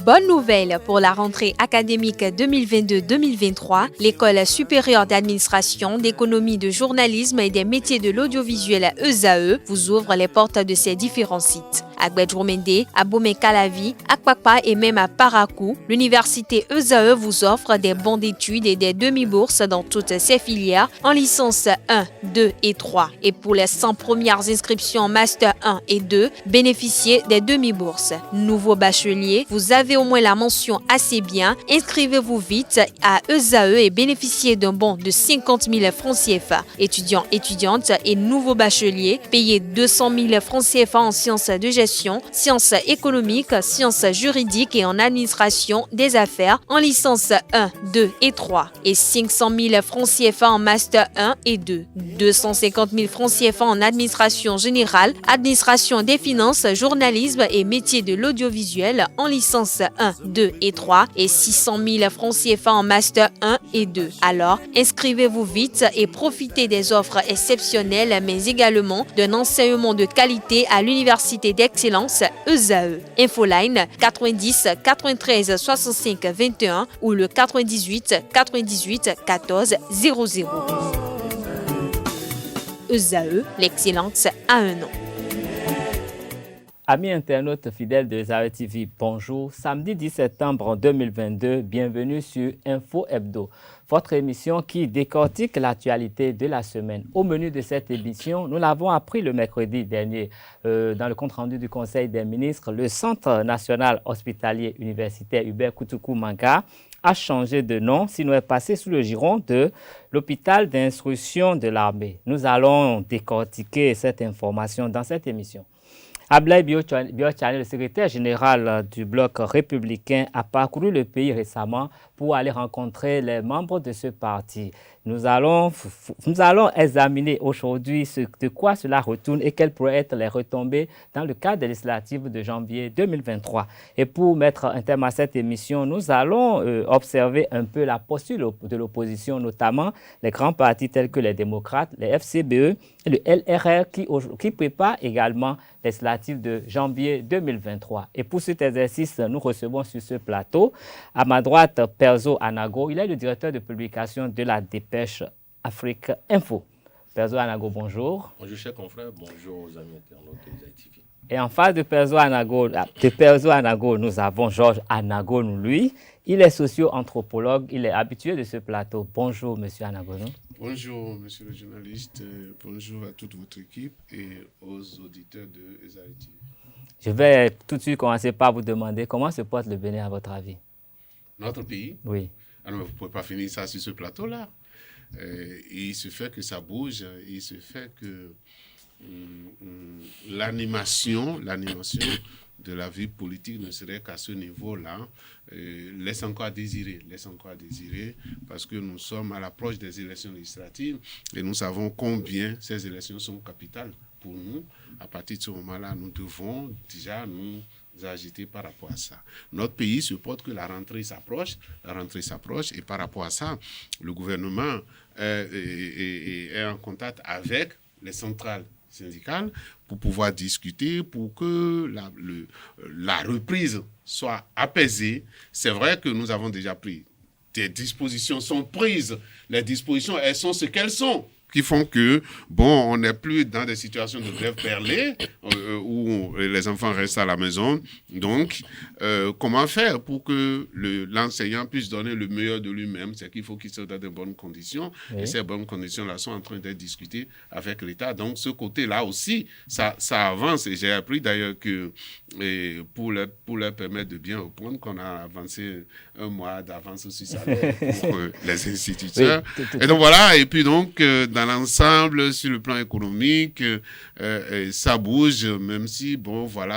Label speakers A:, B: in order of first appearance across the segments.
A: Bonne nouvelle pour la rentrée académique 2022-2023, l'École supérieure d'administration, d'économie, de journalisme et des métiers de l'audiovisuel ESAE vous ouvre les portes de ses différents sites. À Gbedjomende, à Bomé-Calavi, à Kpakpa et même à Parakou, l'université ESAE vous offre des bons d'études et des demi-bourses dans toutes ses filières en licence 1, 2 et 3. Et pour les 100 premières inscriptions en master 1 et 2, bénéficiez des demi-bourses. Nouveau bachelier, vous avez au moins la mention assez bien. Inscrivez-vous vite à ESAE et bénéficiez d'un bon de 50 000 francs CFA. Étudiants, étudiantes et nouveaux bacheliers, payez 200 000 francs CFA en sciences de gestion, sciences économiques, sciences juridiques et en administration des affaires en licence 1, 2 et 3 et 500 000 francs CFA en master 1 et 2, 250 000 francs CFA en administration générale, administration des finances, journalisme et métiers de l'audiovisuel en licence 1, 2 et 3 et 600 000 francs CFA en master 1 et 2. Alors, inscrivez-vous vite et profitez des offres exceptionnelles mais également d'un enseignement de qualité à l'université d'excellence ESAE. Infoline 90 93 65 21 ou le 98 98 14 00. ESAE, l'excellence a un nom.
B: Amis internautes fidèles de ESAE TV, bonjour. Samedi 10 septembre 2022, bienvenue sur Info Hebdo, votre émission qui décortique l'actualité de la semaine. Au menu de cette émission, nous l'avons appris le mercredi dernier dans le compte-rendu du Conseil des ministres, le Centre national hospitalier universitaire Hubert Koutoukou-Manga a changé de nom, sinon est passé sous le giron de l'hôpital d'instruction de l'armée. Nous allons décortiquer cette information dans cette émission. Ablaye Biochane, le secrétaire général du bloc républicain, a parcouru le pays récemment pour aller rencontrer les membres de ce parti. Nous allons examiner aujourd'hui de quoi cela retourne et quelles pourraient être les retombées dans le cadre des législatives de janvier 2023. Et pour mettre un terme à cette émission, nous allons observer un peu la posture de l'opposition, notamment les grands partis tels que les démocrates, les FCBE et le LRR qui préparent également les législatives de janvier 2023. Et pour cet exercice, nous recevons sur ce plateau, à ma droite, Perzo Anago. Il est le directeur de publication de la Dépêche Afrique Info. Perzo Anago, bonjour.
C: Bonjour, chers confrères. Bonjour aux amis internautes de ITV.
B: Et en face de Perzo Anago, nous avons Georges Anago, lui. Il est socio-anthropologue. Il est habitué de ce plateau. Bonjour, monsieur Anago.
D: Bonjour, monsieur le journaliste. Bonjour à toute votre équipe et aux auditeurs de ESAE TV.
B: Je vais tout de suite commencer par vous demander comment se porte le Bénin à votre avis?
D: Notre pays?
B: Oui.
D: Alors, vous ne pouvez pas finir ça sur ce plateau-là. Il se fait que ça bouge, il se fait que l'animation de la vie politique ne serait qu'à ce niveau-là, laisse encore à désirer, parce que nous sommes à l'approche des élections législatives et nous savons combien ces élections sont capitales pour nous. À partir de ce moment-là, nous devons déjà nous agiter par rapport à ça. Notre pays se porte que la rentrée s'approche, et par rapport à ça, le gouvernement est en contact avec les centrales syndicales pour pouvoir discuter, pour que la reprise soit apaisée. C'est vrai que nous avons déjà pris. Des dispositions sont prises. Les dispositions, elles sont ce qu'elles sont, qui font que, on n'est plus dans des situations de grève perlée où les enfants restent à la maison. Donc, comment faire pour que l'enseignant puisse donner le meilleur de lui-même? C'est qu'il faut qu'il soit dans de bonnes conditions. Oui. Et ces bonnes conditions-là sont en train d'être discutées avec l'État. Donc, ce côté-là aussi, ça avance. Et j'ai appris d'ailleurs que pour leur permettre de bien reprendre, qu'on a avancé un mois d'avance aussi ça pour les instituteurs. Oui, et donc, voilà. Et puis, donc, dans l'ensemble, sur le plan économique, ça bouge, même si,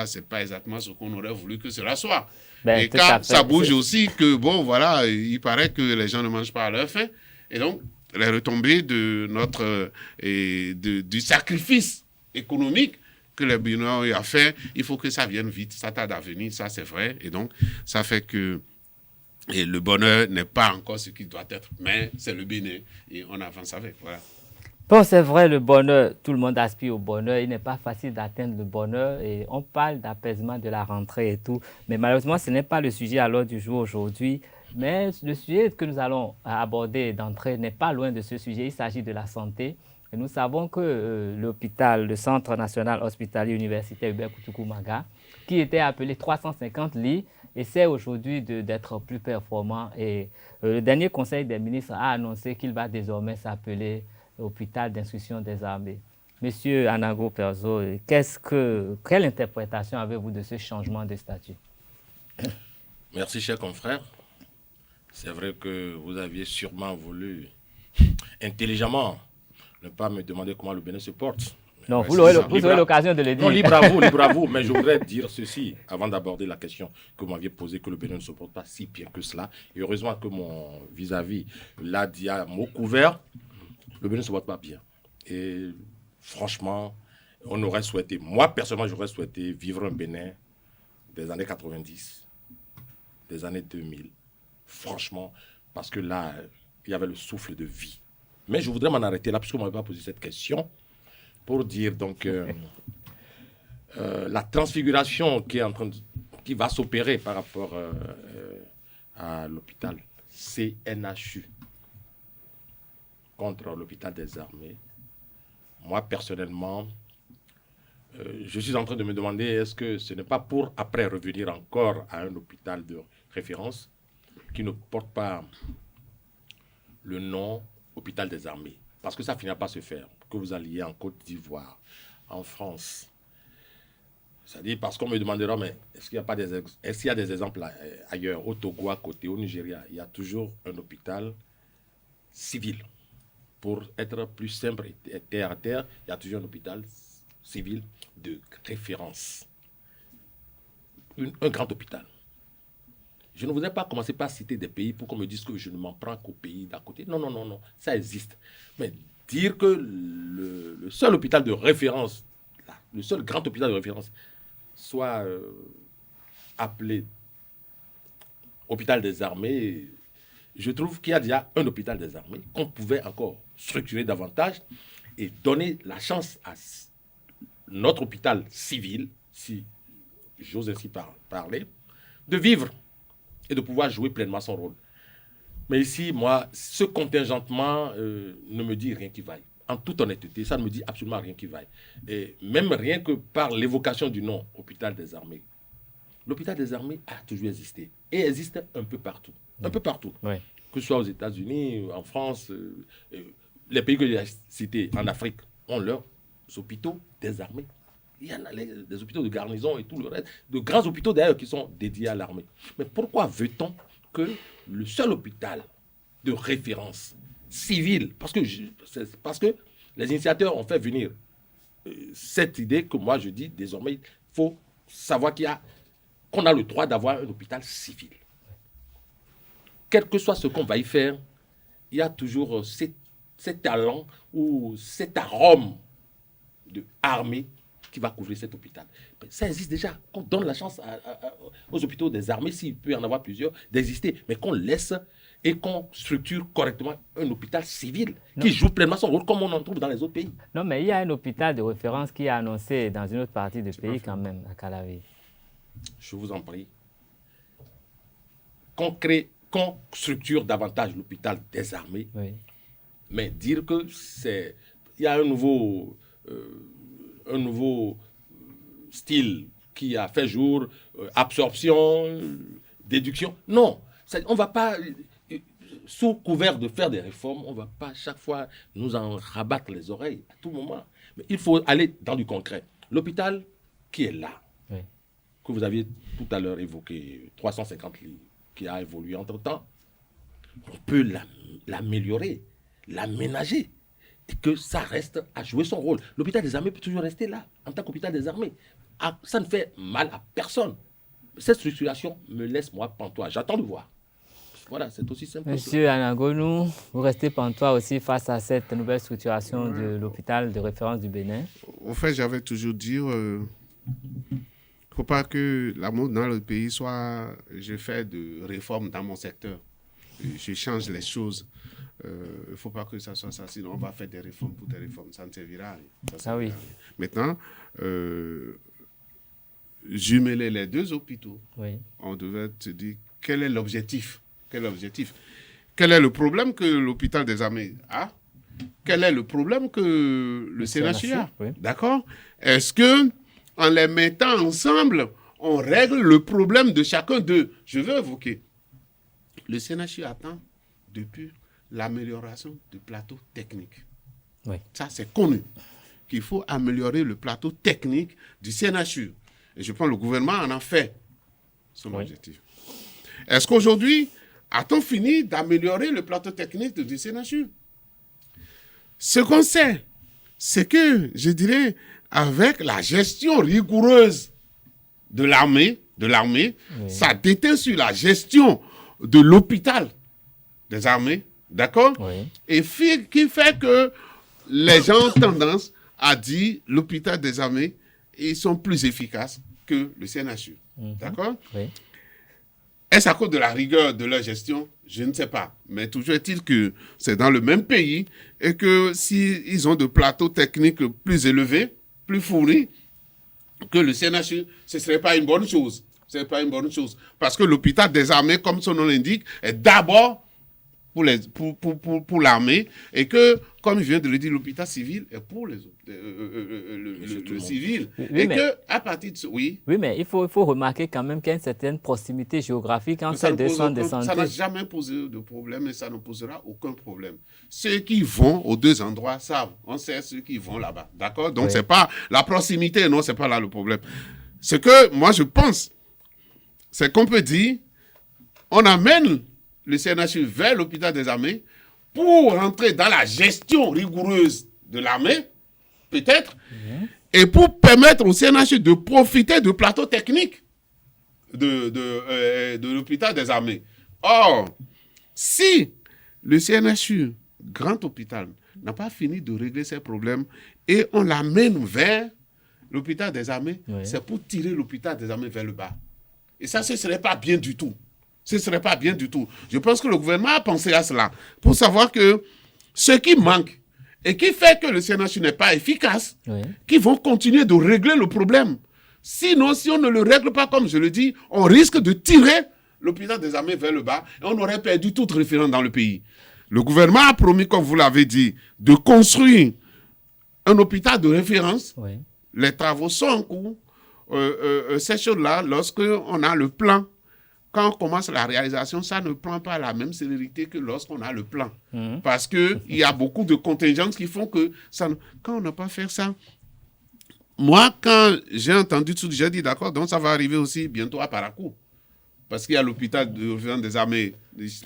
D: c'est pas exactement ce qu'on aurait voulu que cela soit. Et quand ça bouge aussi, que, il paraît que les gens ne mangent pas à leur faim. Et donc, les retombées de du sacrifice économique que les Béninois ont fait, il faut que ça vienne vite, ça tarde à venir, ça c'est vrai. Et donc, ça fait que le bonheur n'est pas encore ce qu'il doit être, mais c'est le Bénin et on avance avec, voilà.
B: Bon, c'est vrai, le bonheur, tout le monde aspire au bonheur. Il n'est pas facile d'atteindre le bonheur et on parle d'apaisement de la rentrée et tout. Mais malheureusement, ce n'est pas le sujet à l'ordre du jour aujourd'hui. Mais le sujet que nous allons aborder d'entrée n'est pas loin de ce sujet. Il s'agit de la santé. Et nous savons que l'hôpital, le Centre national hospitalier universitaire Hubert Koutoukou-Maga, qui était appelé 350 lits, essaie aujourd'hui d'être plus performant. Et le dernier conseil des ministres a annoncé qu'il va désormais s'appeler hôpital d'instruction des armées. Monsieur Anago Perzo, quelle interprétation avez-vous de ce changement de statut?
C: Merci, cher confrère. C'est vrai que vous aviez sûrement voulu, intelligemment, ne pas me demander comment le Bénin se porte.
B: Non,
C: Ouais,
B: vous aurez l'occasion de le dire.
C: Non, libre à vous. Mais je voudrais dire ceci, avant d'aborder la question que vous m'aviez posée, que le Bénin ne se porte pas si pire que cela. Et heureusement que mon vis-à-vis l'a dit à mot couvert, le Bénin ne se porte pas bien. Et franchement, on aurait souhaité, moi personnellement, j'aurais souhaité vivre un Bénin des années 90, des années 2000. Franchement, parce que là, il y avait le souffle de vie. Mais je voudrais m'en arrêter là, puisque vous ne m'avez pas posé cette question, pour dire donc la transfiguration qui va s'opérer par rapport à l'hôpital CNHU contre l'hôpital des armées. Moi, personnellement, je suis en train de me demander est-ce que ce n'est pas pour après revenir encore à un hôpital de référence qui ne porte pas le nom hôpital des armées. Parce que ça finira pas se faire. Que vous alliez en Côte d'Ivoire, en France. C'est-à-dire parce qu'on me demandera, mais est-ce qu'il y a des exemples ailleurs, au Togo à côté, au Nigeria, il y a toujours un hôpital civil. Pour être plus simple et terre à terre, il y a toujours un hôpital civil de référence. Un grand hôpital. Je ne voudrais pas commencer par citer des pays pour qu'on me dise que je ne m'en prends qu'au pays d'à côté. Non, non, non, non, ça existe. Mais dire que le seul hôpital de référence, le seul grand hôpital de référence, soit appelé hôpital des armées, je trouve qu'il y a déjà un hôpital des armées qu'on pouvait encore structurer davantage et donner la chance à notre hôpital civil, si j'ose ainsi parler, de vivre et de pouvoir jouer pleinement son rôle. Mais ici, moi, ce contingentement ne me dit rien qui vaille. En toute honnêteté, ça ne me dit absolument rien qui vaille. Et même rien que par l'évocation du nom hôpital des armées. L'hôpital des armées a toujours existé et existe un peu partout. Un peu partout.
B: Oui.
C: Que ce soit aux États-Unis, en France, les pays que j'ai cités en Afrique ont leurs hôpitaux des armées. Il y en a des hôpitaux de garnison et tout le reste, de grands hôpitaux d'ailleurs qui sont dédiés à l'armée. Mais pourquoi veut-on que le seul hôpital de référence civile, parce que les initiateurs ont fait venir cette idée que moi je dis désormais, il faut savoir qu'on a le droit d'avoir un hôpital civil. Quel que soit ce qu'on va y faire, il y a toujours cet talent ou cet arôme de armée qui va couvrir cet hôpital. Ça existe déjà. Qu'on donne la chance aux hôpitaux des armées, s'il peut y en avoir plusieurs, d'exister, mais qu'on laisse et qu'on structure correctement un hôpital civil qui joue pleinement son rôle comme on en trouve dans les autres pays.
B: Non, mais il y a un hôpital de référence qui est annoncé dans une autre partie du pays quand même, à Calavi.
C: Je vous en prie. Qu'on structure davantage l'hôpital des armées,
B: Oui.
C: mais dire que il y a un nouveau style qui a fait jour, absorption, déduction. Non, on ne va pas, sous couvert de faire des réformes, on ne va pas chaque fois nous en rabattre les oreilles à tout moment. Mais il faut aller dans du concret. L'hôpital qui est là,
B: Oui.
C: que vous aviez tout à l'heure évoqué, 350 lits, qui a évolué entre-temps, on peut l'améliorer, l'aménager, et que ça reste à jouer son rôle. L'hôpital des armées peut toujours rester là, en tant qu'hôpital des armées. Ça ne fait mal à personne. Cette structuration me laisse, moi, pantois. J'attends de voir. Voilà, c'est aussi simple.
B: Monsieur Anagonou, vous restez pantois aussi face à cette nouvelle structuration de l'hôpital de référence du Bénin?
D: En fait, j'avais toujours dit, il ne faut pas que la mode dans le pays soit je fais de réformes dans mon secteur. Je change les choses. Il ne faut pas que ça soit ça, sinon on va faire des réformes pour des réformes. Ça ne servira à rien.
B: Ah oui.
D: Maintenant, jumeler les deux hôpitaux,
B: Oui.
D: on devait se dire quel est l'objectif. Quel est le problème que l'hôpital des armées a? Quel est le problème que le CNHU a?
B: Oui.
D: D'accord? Est-ce que en les mettant ensemble, on règle le problème de chacun d'eux? Je veux évoquer. Le CNHU attend depuis l'amélioration du plateau technique.
B: Oui.
D: Ça, c'est connu. Qu'il faut améliorer le plateau technique du CNHU. Et je pense que le gouvernement en a fait son objectif. Est-ce qu'aujourd'hui, a-t-on fini d'améliorer le plateau technique du CNHU? Ce qu'on sait, c'est que, je dirais, avec la gestion rigoureuse de l'armée, ça déteint sur la gestion de l'hôpital des armées, d'accord?
B: Oui.
D: Et qui fait que les gens ont tendance à dire l'hôpital des armées, ils sont plus efficaces que le CNHU, d'accord?
B: Oui.
D: Est-ce à cause de la rigueur de leur gestion? Je ne sais pas. Mais toujours est-il que c'est dans le même pays et que s'ils ont de plateaux techniques plus élevés, plus fournis que le CNHU, ce ne serait pas une bonne chose. Ce n'est pas une bonne chose. Parce que l'hôpital des armées, comme son nom l'indique, est d'abord pour l'armée et que, comme je viens de le dire, l'hôpital civil est pour le civil.
B: Oui,
D: et
B: mais,
D: qu'à partir de ce... Oui,
B: mais il faut remarquer quand même qu'il y a une certaine proximité géographique entre ces deux centres de santé.
D: Ça n'a jamais posé de problème et ça ne posera aucun problème. Ceux qui vont aux deux endroits savent. On sait ceux qui vont là-bas. D'accord? Donc, c'est pas la proximité, non, c'est pas là le problème. Ce que moi, je pense, c'est qu'on peut dire, on amène le CNHU vers l'hôpital des armées pour rentrer dans la gestion rigoureuse de l'armée, peut-être, et pour permettre au CNHU de profiter du plateau technique de l'hôpital des armées. Or, si le CNHU, grand hôpital, n'a pas fini de régler ses problèmes et on l'amène vers l'hôpital des armées, c'est pour tirer l'hôpital des armées vers le bas. Et ça, ce ne serait pas bien du tout. Ce ne serait pas bien du tout. Je pense que le gouvernement a pensé à cela pour savoir que ce qui manque et qui fait que le CNHU n'est pas efficace, qui vont continuer de régler le problème. Sinon, si on ne le règle pas, comme je le dis, on risque de tirer l'hôpital des armées vers le bas et on aurait perdu toute référence dans le pays. Le gouvernement a promis, comme vous l'avez dit, de construire un hôpital de référence. Les travaux sont en cours. Ces choses-là, lorsqu'on a le plan, quand on commence la réalisation, ça ne prend pas la même célérité que lorsqu'on a le plan. Parce qu'il y a beaucoup de contingences qui font que quand on n'a pas fait ça, moi, quand j'ai entendu tout, j'ai dit d'accord, donc ça va arriver aussi bientôt à Parakou. Parce qu'il y a l'hôpital des armées,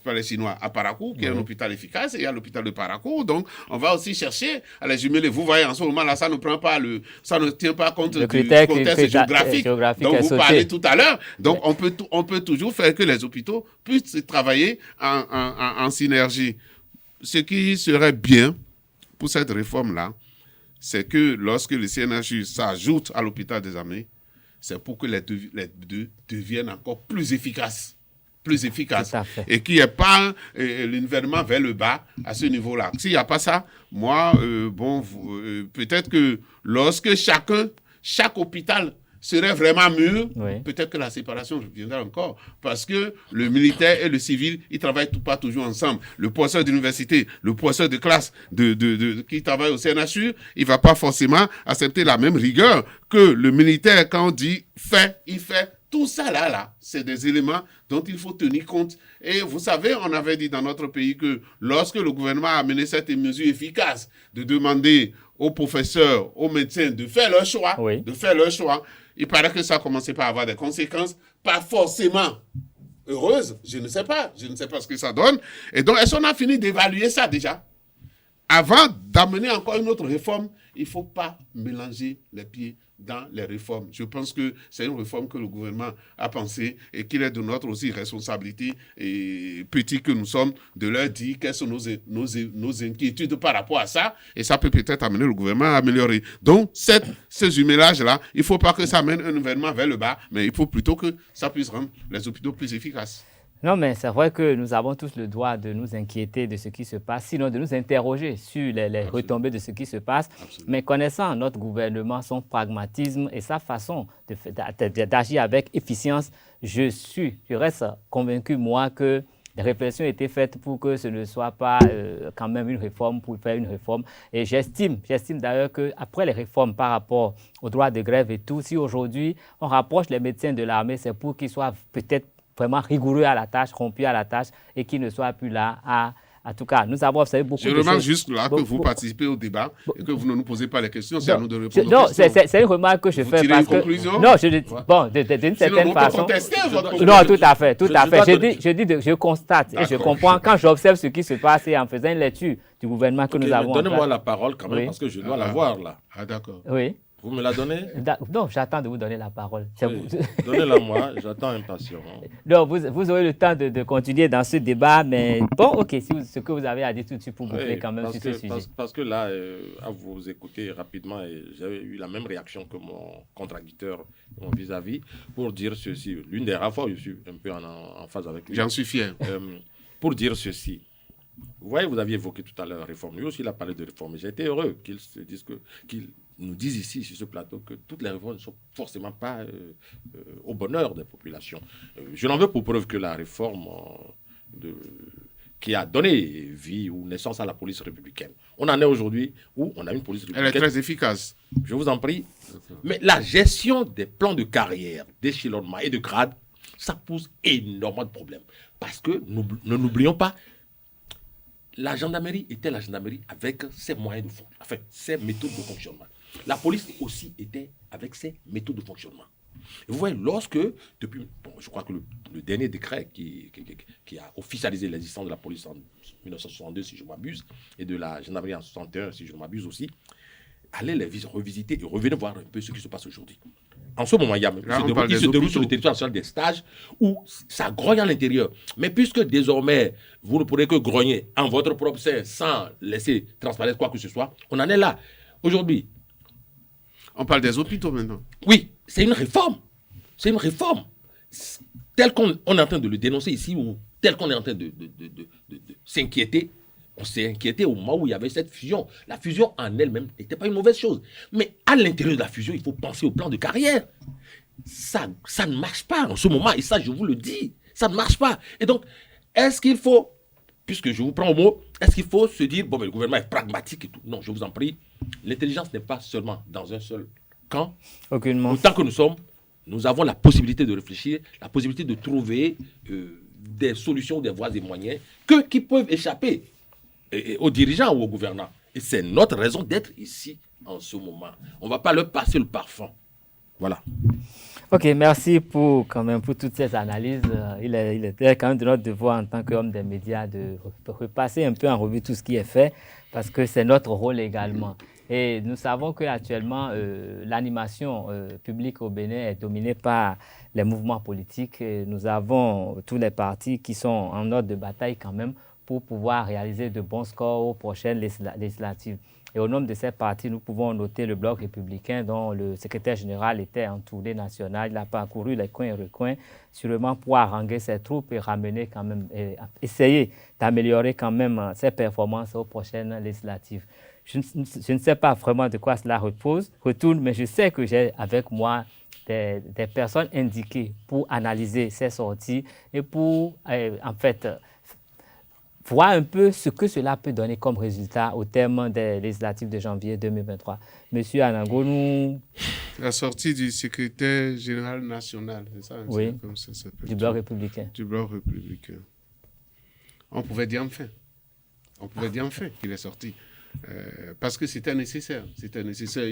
D: pas les Chinois, à Parakou, qui est un hôpital efficace, et il y a l'hôpital de Parakou. Donc, on va aussi chercher à les jumeler. Vous voyez, en ce moment-là, ça ne tient pas compte du contexte géographique. Donc, vous parlez tout à l'heure. Donc, on peut toujours faire que les hôpitaux puissent travailler en synergie. Ce qui serait bien pour cette réforme-là, c'est que lorsque le CNHU s'ajoute à l'hôpital des armées, c'est pour que les deux deviennent encore plus efficaces. Et qu'il n'y ait pas l'invernement vers le bas à ce niveau-là. S'il n'y a pas ça, moi, peut-être que lorsque chaque hôpital serait vraiment mûr, peut-être que la séparation reviendra encore. Parce que le militaire et le civil, ils ne travaillent pas toujours ensemble. Le professeur d'université, le professeur de classe qui travaille au CNHU, il ne va pas forcément accepter la même rigueur que le militaire quand on dit « fait », il fait. Tout ça là, c'est des éléments dont il faut tenir compte. Et vous savez, on avait dit dans notre pays que lorsque le gouvernement a mené cette mesure efficace de demander aux professeurs, aux médecins de faire leur choix, il paraît que ça commençait par avoir des conséquences, pas forcément heureuses, je ne sais pas ce que ça donne. Et donc, est-ce qu'on a fini d'évaluer ça déjà? Avant d'amener encore une autre réforme, il ne faut pas mélanger les pieds dans les réformes. Je pense que c'est une réforme que le gouvernement a pensée et qu'il est de notre aussi responsabilité, et petits que nous sommes, de leur dire quelles sont nos inquiétudes par rapport à ça, et ça peut peut-être amener le gouvernement à améliorer. Donc, ce jumelage-là, il ne faut pas que ça amène un événement vers le bas, mais il faut plutôt que ça puisse rendre les hôpitaux plus efficaces.
B: Non, mais c'est vrai que nous avons tous le droit de nous inquiéter de ce qui se passe, sinon de nous interroger sur les retombées de ce qui se passe.
C: Absolument.
B: Mais connaissant notre gouvernement, son pragmatisme et sa façon d'agir avec efficience, je reste convaincu, moi, que les réflexions étaient faites pour que ce ne soit pas quand même une réforme pour faire une réforme. Et j'estime d'ailleurs qu'après les réformes par rapport aux droits de grève et tout, si aujourd'hui on rapproche les médecins de l'armée, c'est pour qu'ils soient peut-être vraiment rigoureux à la tâche, rompus à la tâche et qu'ils ne soient plus là en tout cas, nous avons observé beaucoup de choses.
D: Je remarque juste là que vous participez au débat et que vous ne nous posez pas les questions, c'est à nous de répondre aux questions.
B: Non, c'est une remarque que je fais parce que...
D: Conclusion?
B: Non, bon, d'une certaine façon... Non, tout à fait. Je constate et je comprends quand j'observe ce qui se passe et en faisant une lecture du gouvernement que nous avons...
C: Donnez-moi la parole quand même, parce que je dois la voir là.
D: Ah, d'accord.
B: Oui.
C: Vous me la donnez?
B: Non, j'attends de vous donner la parole.
C: Oui. Donnez-la moi, j'attends impatient.
B: Non, vous aurez le temps de continuer dans ce débat, mais bon, ok, ce que vous avez à dire tout de suite pour boucler quand même sur ce sujet.
C: Parce que là, à vous écouter rapidement, j'avais eu la même réaction que mon contradicteur, mon vis-à-vis, pour dire ceci. L'une des rares fois où je suis un peu en phase avec lui.
D: J'en suis fier.
C: Pour dire ceci. Vous voyez, vous aviez évoqué tout à l'heure la réforme. Lui aussi, il a parlé de réforme. J'ai été heureux qu'il nous disent ici, sur ce plateau, que toutes les réformes ne sont forcément pas au bonheur des populations. Je n'en veux pour preuve que la réforme qui a donné vie ou naissance à la police républicaine. On en est aujourd'hui où on a une police républicaine.
D: Elle est très efficace.
C: Je vous en prie. Mais la gestion des plans de carrière, d'échelonnement et de grade, ça pose énormément de problèmes. Parce que, ne n'oublions pas, la gendarmerie était la gendarmerie avec ses moyens ses méthodes de fonctionnement. La police aussi était avec ses méthodes de fonctionnement. Et vous voyez, je crois que le dernier décret qui a officialisé l'existence de la police en 1962, si je ne m'abuse, et de la gendarmerie en 61, si je ne m'abuse aussi, allez les revisiter et revenez voir un peu ce qui se passe aujourd'hui. En ce moment, il se déroule sur le territoire national des stages où ça grogne à l'intérieur. Mais puisque désormais, vous ne pourrez que grogner en votre propre sein sans laisser transparaître quoi que ce soit, on en est là. Aujourd'hui,
D: on parle des hôpitaux maintenant.
C: Oui, c'est une réforme. C'est une réforme. Tel qu'on est en train de le dénoncer ici ou tel qu'on est en train de s'inquiéter, on s'est inquiété au moment où il y avait cette fusion. La fusion en elle-même n'était pas une mauvaise chose. Mais à l'intérieur de la fusion, il faut penser au plan de carrière. Ça ne marche pas en ce moment. Et ça, je vous le dis, ça ne marche pas. Et donc, est-ce qu'il faut, puisque je vous prends au mot, est-ce qu'il faut se dire, bon, mais le gouvernement est pragmatique et tout? Non, je vous en prie. L'intelligence n'est pas seulement dans un seul camp.
B: Aucunement.
C: Autant que nous avons la possibilité de réfléchir, la possibilité de trouver des solutions, des voies et moyens qui peuvent échapper aux dirigeants ou aux gouvernants. Et c'est notre raison d'être ici en ce moment. On ne va pas leur passer le parfum. Voilà.
B: Ok, merci pour toutes ces analyses. Il est quand même de notre devoir en tant qu'homme des médias de repasser un peu en revue tout ce qui est fait parce que c'est notre rôle également. Et nous savons qu'actuellement, l'animation publique au Bénin est dominée par les mouvements politiques. Et nous avons tous les partis qui sont en ordre de bataille quand même pour pouvoir réaliser de bons scores aux prochaines législatives. Et au nom de ces partis, nous pouvons noter le Bloc républicain dont le secrétaire général était en tournée nationale. Il a parcouru les coins et recoins, sûrement pour haranguer ses troupes et ramener quand même, essayer d'améliorer quand même ses performances aux prochaines législatives. Je ne sais pas vraiment de quoi cela retourne, mais je sais que j'ai avec moi des personnes indiquées pour analyser ces sorties et pour, en fait, voir un peu ce que cela peut donner comme résultat au terme des législatives de janvier 2023. Monsieur Anangonou.
D: La sortie du secrétaire général national, c'est ça?
B: Oui,
D: comme ça s'appelle.
B: Du Bloc républicain.
D: Du Bloc républicain. On pouvait dire enfin. On pouvait dire enfin qu'il est sorti. Parce que c'était nécessaire. C'était nécessaire.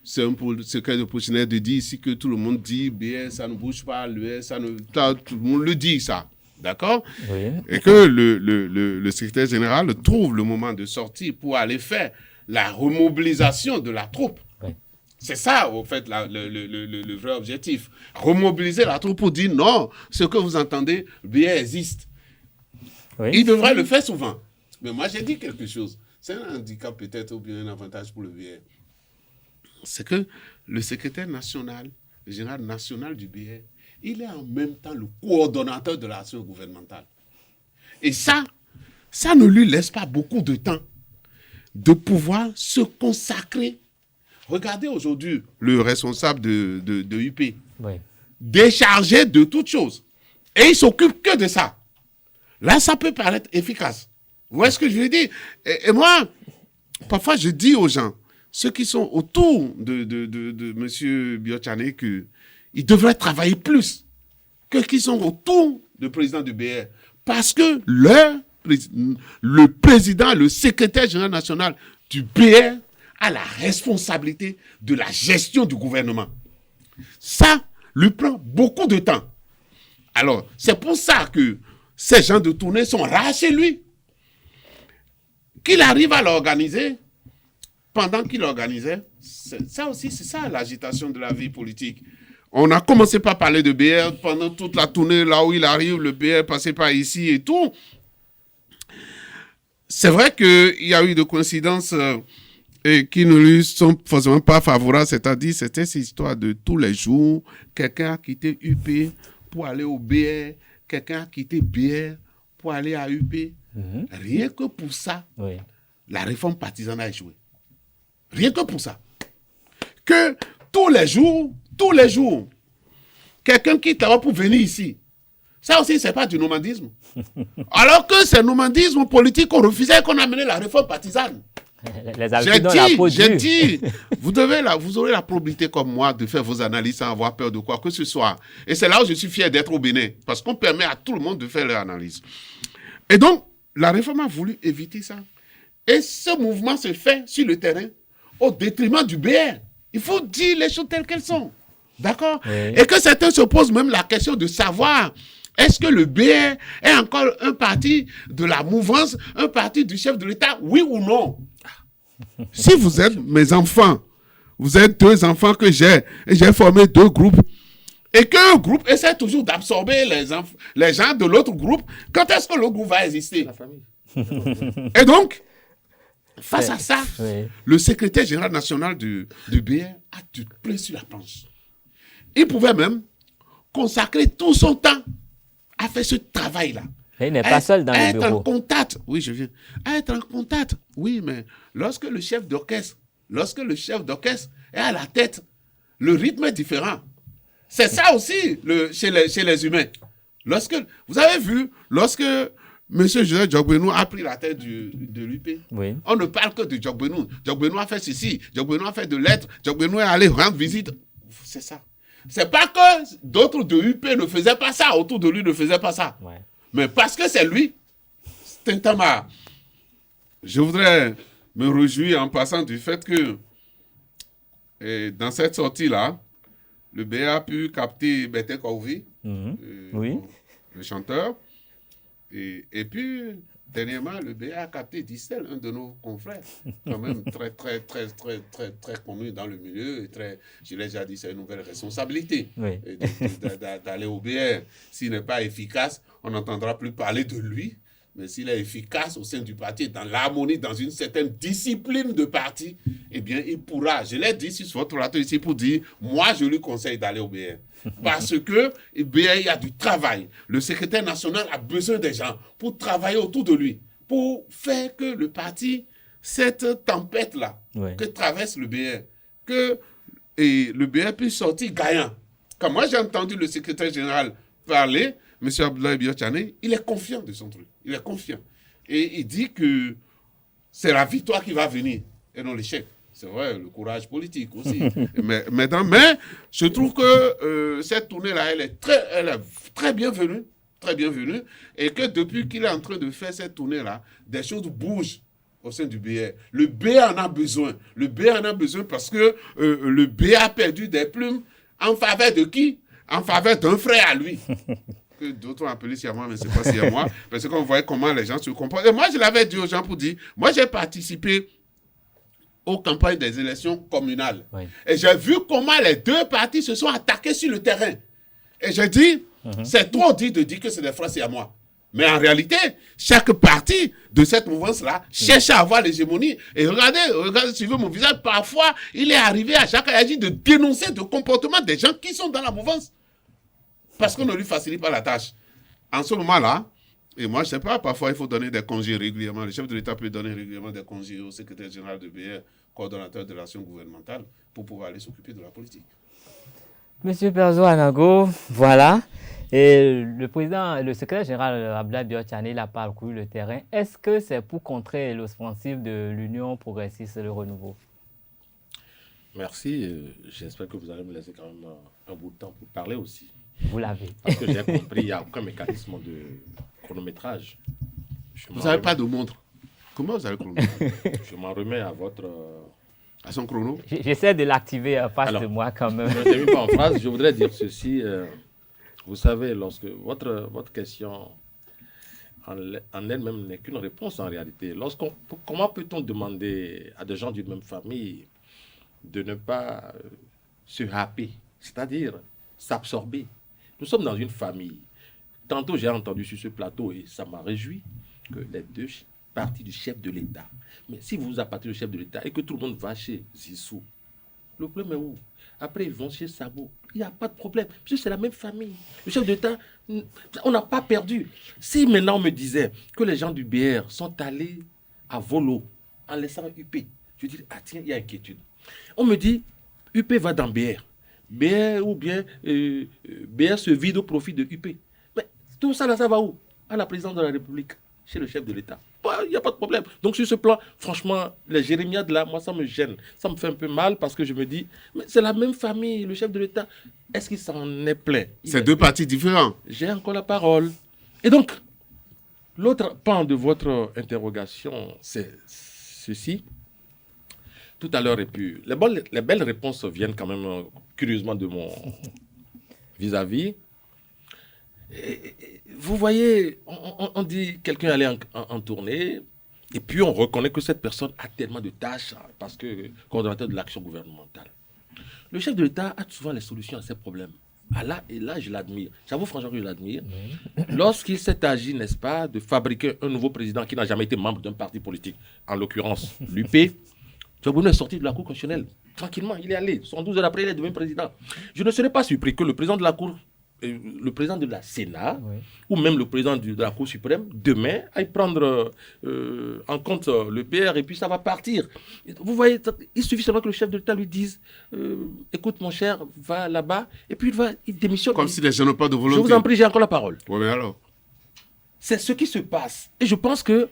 D: C'est un secret de polichinelle de dire ici que tout le monde dit bien, ça ne bouge pas, l'US, ça ne. Tout le monde le dit, ça. D'accord?
B: Oui.
D: Et que le secrétaire général trouve le moment de sortir pour aller faire la remobilisation de la troupe.
B: Oui.
D: C'est ça, au fait, le vrai objectif. Remobiliser la troupe pour dire non, ce que vous entendez bien existe.
B: Oui.
D: Il devrait le faire souvent. Mais moi, j'ai dit quelque chose. C'est un handicap peut-être ou bien un avantage pour le BR. C'est que le secrétaire national, le général national du BR, il est en même temps le coordonnateur de l'action gouvernementale. Et ça ne lui laisse pas beaucoup de temps de pouvoir se consacrer. Regardez aujourd'hui le responsable de UP,
B: Oui.
D: déchargé de toutes choses. Et il s'occupe que de ça. Là, ça peut paraître efficace. Vous voyez ce que je veux dire? Et moi, parfois, je dis aux gens, ceux qui sont autour de M. Biotchané, qu'ils devraient travailler plus que qui sont autour du président du BR. Parce que le président, le secrétaire général national du BR a la responsabilité de la gestion du gouvernement. Ça lui prend beaucoup de temps. Alors, c'est pour ça que ces gens de tournée sont rares chez lui. Qu'il arrive à l'organiser, pendant qu'il organisait, ça aussi, c'est ça l'agitation de la vie politique. On a commencé par parler de BR pendant toute la tournée, là où il arrive, le BR passait par ici et tout. C'est vrai qu'il y a eu des coïncidences qui ne lui sont forcément pas favorables, c'est-à-dire c'était cette histoire de tous les jours, quelqu'un a quitté UP pour aller au BR, quelqu'un a quitté BR pour aller à UP. Mm-hmm. Rien que pour ça, oui, la réforme partisane a échoué. Rien que pour ça. Que tous les jours, quelqu'un quitte là-bas pour venir ici. Ça aussi, c'est pas du nomadisme. Alors que c'est le nomadisme politique qu'on refusait, qu'on a mené la réforme partisane. J'ai dit, vous aurez la probité comme moi de faire vos analyses sans avoir peur de quoi que ce soit. Et c'est là où je suis fier d'être au Bénin, parce qu'on permet à tout le monde de faire leur analyse. Et donc, la réforme a voulu éviter ça. Et ce mouvement se fait sur le terrain au détriment du BR. Il faut dire les choses telles qu'elles sont. D'accord? Oui. Et que certains se posent même la question de savoir est-ce que le BR est encore un parti de la mouvance, un parti du chef de l'État, oui ou non? Si vous êtes mes enfants, vous êtes deux enfants que j'ai formé deux groupes, et qu'un groupe essaie toujours d'absorber les gens de l'autre groupe, quand est-ce que l'autre groupe va exister? La famille. Et donc, face à ça, oui, le secrétaire général national du BR a du plomb sur la planche. Il pouvait même consacrer tout son temps à faire ce travail-là.
B: Et il n'est pas seul dans le bureau.
D: Être en contact, oui, je viens. Être en contact, oui, mais lorsque le chef d'orchestre est à la tête, le rythme est différent. C'est ça aussi chez les humains. Vous avez vu, lorsque M. Joseph Djogbenou a pris la tête de l'UP, oui, on ne parle que de Djogbenou. Djogbenou a fait ceci, Djogbenou a fait de lettres, Djogbenou est allé rendre visite. C'est ça. C'est pas que d'autres de UP ne faisaient pas ça, autour de lui ne faisaient pas ça. Ouais. Mais parce que c'est lui, Stentama. Je voudrais me réjouir en passant du fait que dans cette sortie-là, le BA a pu capter Bete Kouvi, oui, le chanteur. Et puis, dernièrement, le BA a capté Distel, un de nos confrères, quand même très connu dans le milieu. Je l'ai déjà dit, c'est une nouvelle responsabilité, oui, d'aller au BR. S'il n'est pas efficace, on n'entendra plus parler de lui. Mais s'il est efficace au sein du parti, dans l'harmonie, dans une certaine discipline de parti, eh bien, il pourra. Je l'ai dit sur votre plateau ici pour dire, moi, je lui conseille d'aller au BR. Parce que BR, il y a du travail. Le secrétaire national a besoin des gens pour travailler autour de lui, pour faire que le parti, cette tempête-là, oui, que traverse le BR, que le BR puisse sortir gagnant. Quand moi, j'ai entendu le secrétaire général parler, M. Abdoulaye Biotchané, il est confiant de son truc. Il est confiant. Et il dit que c'est la victoire qui va venir et non l'échec. C'est vrai, le courage politique aussi. mais je trouve que cette tournée-là, elle est très bienvenue. Très bienvenue. Et que depuis qu'il est en train de faire cette tournée-là, des choses bougent au sein du BR. Le BR en a besoin. Le BR en a besoin parce que le BR a perdu des plumes en faveur de qui? En faveur d'un frère à lui. Que d'autres ont appelé Siamois, mais ce n'est pas Siamois, parce qu'on voyait comment les gens se comportent. Et moi, je l'avais dit aux gens pour dire, moi, j'ai participé aux campagnes des élections communales. Oui. Et j'ai vu comment les deux partis se sont attaqués sur le terrain. Et j'ai dit, c'est trop dit de dire que c'est des frères Siamois. Mais en réalité, chaque parti de cette mouvance-là cherche à avoir l'hégémonie. Et regardez, suivez mon visage, parfois, il est arrivé à Jacques Ayadji de dénoncer le comportement des gens qui sont dans la mouvance. parce qu'on ne lui facilite pas la tâche. En ce moment-là, et moi, je ne sais pas, parfois, il faut donner des congés régulièrement. Le chef de l'État peut donner régulièrement des congés au secrétaire général de BR, coordonnateur de l'action gouvernementale, pour pouvoir aller s'occuper de la politique.
B: Monsieur Perzo Anago, voilà. Et le secrétaire général Abdoulaye Biotchane, il a parcouru le terrain. Est-ce que c'est pour contrer l'offensive de l'Union progressiste et le renouveau?
C: Merci. J'espère que vous allez me laisser quand même un bout de temps pour parler aussi.
B: Vous l'avez.
C: Parce que j'ai compris, il n'y a aucun mécanisme de chronométrage.
D: Vous n'avez pas de montre. Comment vous allez chronométrer?
C: Je m'en remets à votre...
D: À son chrono.
B: J'essaie de l'activer en face de moi quand même.
C: Je ne termine pas en phrase. Je voudrais dire ceci. Vous savez, lorsque votre question en elle-même n'est qu'une réponse en réalité. Comment peut-on demander à des gens d'une même famille de ne pas se happer, c'est-à-dire s'absorber? Nous sommes dans une famille. Tantôt, j'ai entendu sur ce plateau, et ça m'a réjoui, que les deux partis du chef de l'État. Mais si vous appartenez au chef de l'État et que tout le monde va chez Zissou, le problème est où? Après, ils vont chez Sabo. Il n'y a pas de problème. Parce que c'est la même famille. Le chef de l'État, on n'a pas perdu. Si maintenant on me disait que les gens du BR sont allés à Volo en laissant UP, je dis, ah tiens, il y a inquiétude. On me dit, UP va dans BR. BR ou bien BR se vide au profit de UP. Mais tout ça, là, ça va où? À la présidence de la République, chez le chef de l'État. Il n'y a pas de problème. Donc sur ce plan, franchement, les jérémiades là, moi ça me gêne. Ça me fait un peu mal parce que je me dis, mais c'est la même famille, le chef de l'État. Est-ce qu'il s'en est plein?
D: C'est deux partis différents.
C: J'ai encore la parole. Et donc, l'autre pan de votre interrogation, c'est ceci. Tout à l'heure, et puis, les belles réponses viennent quand même curieusement de mon vis-à-vis. Vous voyez, on dit quelqu'un allait en tournée, et puis on reconnaît que cette personne a tellement de tâches parce que coordonnateur de l'action gouvernementale. Le chef de l'État a souvent les solutions à ces problèmes. Ah là, et là, je l'admire. J'avoue franchement que je l'admire. Lorsqu'il s'est agi, n'est-ce pas, de fabriquer un nouveau président qui n'a jamais été membre d'un parti politique, en l'occurrence l'UP, Djogbeno est sorti de la Cour constitutionnelle. Tranquillement, il est allé. 112 heures après, il est devenu président. Je ne serais pas surpris que le président de la Cour, le président de la Sénat, ou même le président de la Cour suprême, demain, aille prendre en compte le PR et puis ça va partir. Vous voyez, il suffit seulement que le chef de l'État lui dise écoute mon cher, va là-bas, et puis il démissionne.
D: Comme si les gens n'ont pas de volonté.
C: Je vous en prie, j'ai encore la parole.
D: Oui, mais alors?
C: C'est ce qui se passe. Et je pense que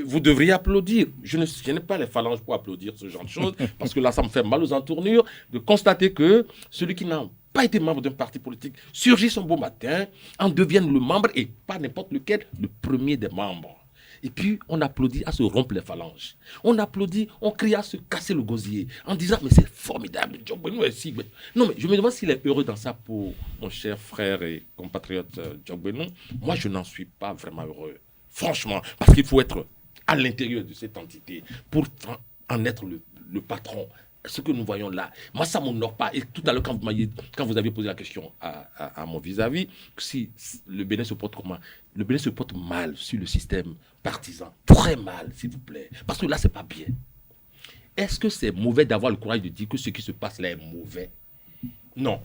C: vous devriez applaudir. Je n'ai pas les phalanges pour applaudir ce genre de choses, parce que là, ça me fait mal aux entournures de constater que celui qui n'a pas été membre d'un parti politique surgit un beau matin, en devienne le membre, et pas n'importe lequel, le premier des membres. Et puis, on applaudit à se rompre les phalanges. On applaudit, on crie à se casser le gosier, en disant, mais c'est formidable, Djogbeno est si... Non, mais je me demande s'il est heureux dans ça pour mon cher frère et compatriote Djogbeno. Moi, je n'en suis pas vraiment heureux. Franchement, parce qu'il faut être à l'intérieur de cette entité pour en être le patron. Ce que nous voyons là, moi ça ne m'honore pas. Et tout à l'heure, quand vous aviez posé la question à mon vis-à-vis, si le Bénin se porte comment? Le Bénin se porte mal sur le système partisan. Très mal, s'il vous plaît. Parce que là, ce n'est pas bien. Est-ce que c'est mauvais d'avoir le courage de dire que ce qui se passe là est mauvais? Non.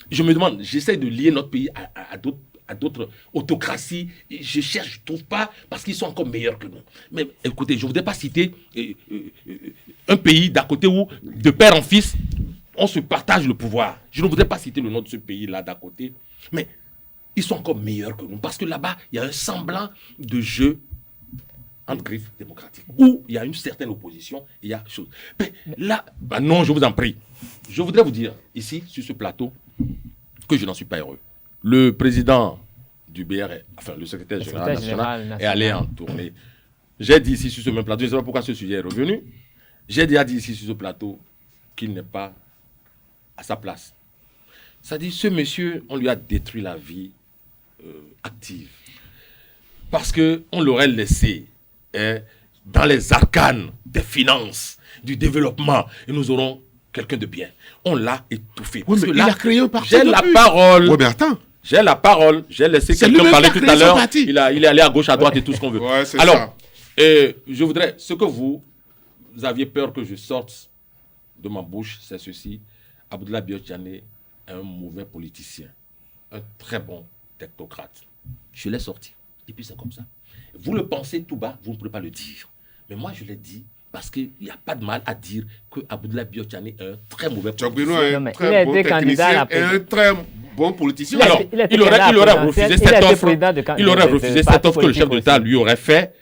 C: Je me demande, j'essaie de lier notre pays à d'autres autocraties. Je cherche, je ne trouve pas, parce qu'ils sont encore meilleurs que nous. Mais écoutez, je ne voudrais pas citer un pays d'à côté où, de père en fils, on se partage le pouvoir. Je ne voudrais pas citer le nom de ce pays-là d'à côté, mais ils sont encore meilleurs que nous, parce que là-bas, il y a un semblant de jeu entre griffes démocratiques, où il y a une certaine opposition, il y a chose. Mais là, non, je vous en prie. Je voudrais vous dire, ici, sur ce plateau, que je n'en suis pas heureux. Le président du BR, enfin le secrétaire général national, est allé en tournée. J'ai dit ici sur ce même plateau, je ne sais pas pourquoi ce sujet est revenu, j'ai déjà dit ici sur ce plateau qu'il n'est pas à sa place. C'est-à-dire, ce monsieur, on lui a détruit la vie active. Parce qu'on l'aurait laissé dans les arcanes des finances, du développement, et nous aurons quelqu'un de bien. On l'a étouffé.
D: Oui, mais là, il a créé un parti.
C: J'ai la parole.
D: Oui, mais attends.
C: J'ai la parole. J'ai laissé quelqu'un parler tout à l'heure. Il est allé à gauche, à droite et tout ce qu'on veut.
D: Ouais, c'est
C: alors,
D: ça.
C: Je voudrais, ce que vous aviez peur que je sorte de ma bouche, c'est ceci. Abdoulaye Biotchane est un mauvais politicien. un très bon technocrate. Je l'ai sorti. Et puis c'est comme ça. Vous le pensez tout bas, vous ne pouvez pas le dire. Mais moi, je l'ai dit parce qu'il n'y a pas de mal à dire que Abdoulaye Biotchane est un très mauvais
D: Djogbeno
C: politicien.
D: est
B: Non,
D: un
B: mais il
D: très
B: a
D: bon
B: été candidat à la
D: technicien et un très bon politicien.
C: Alors, il aurait refusé cette offre. Il aurait refusé cette offre que le chef d'État lui aurait fait,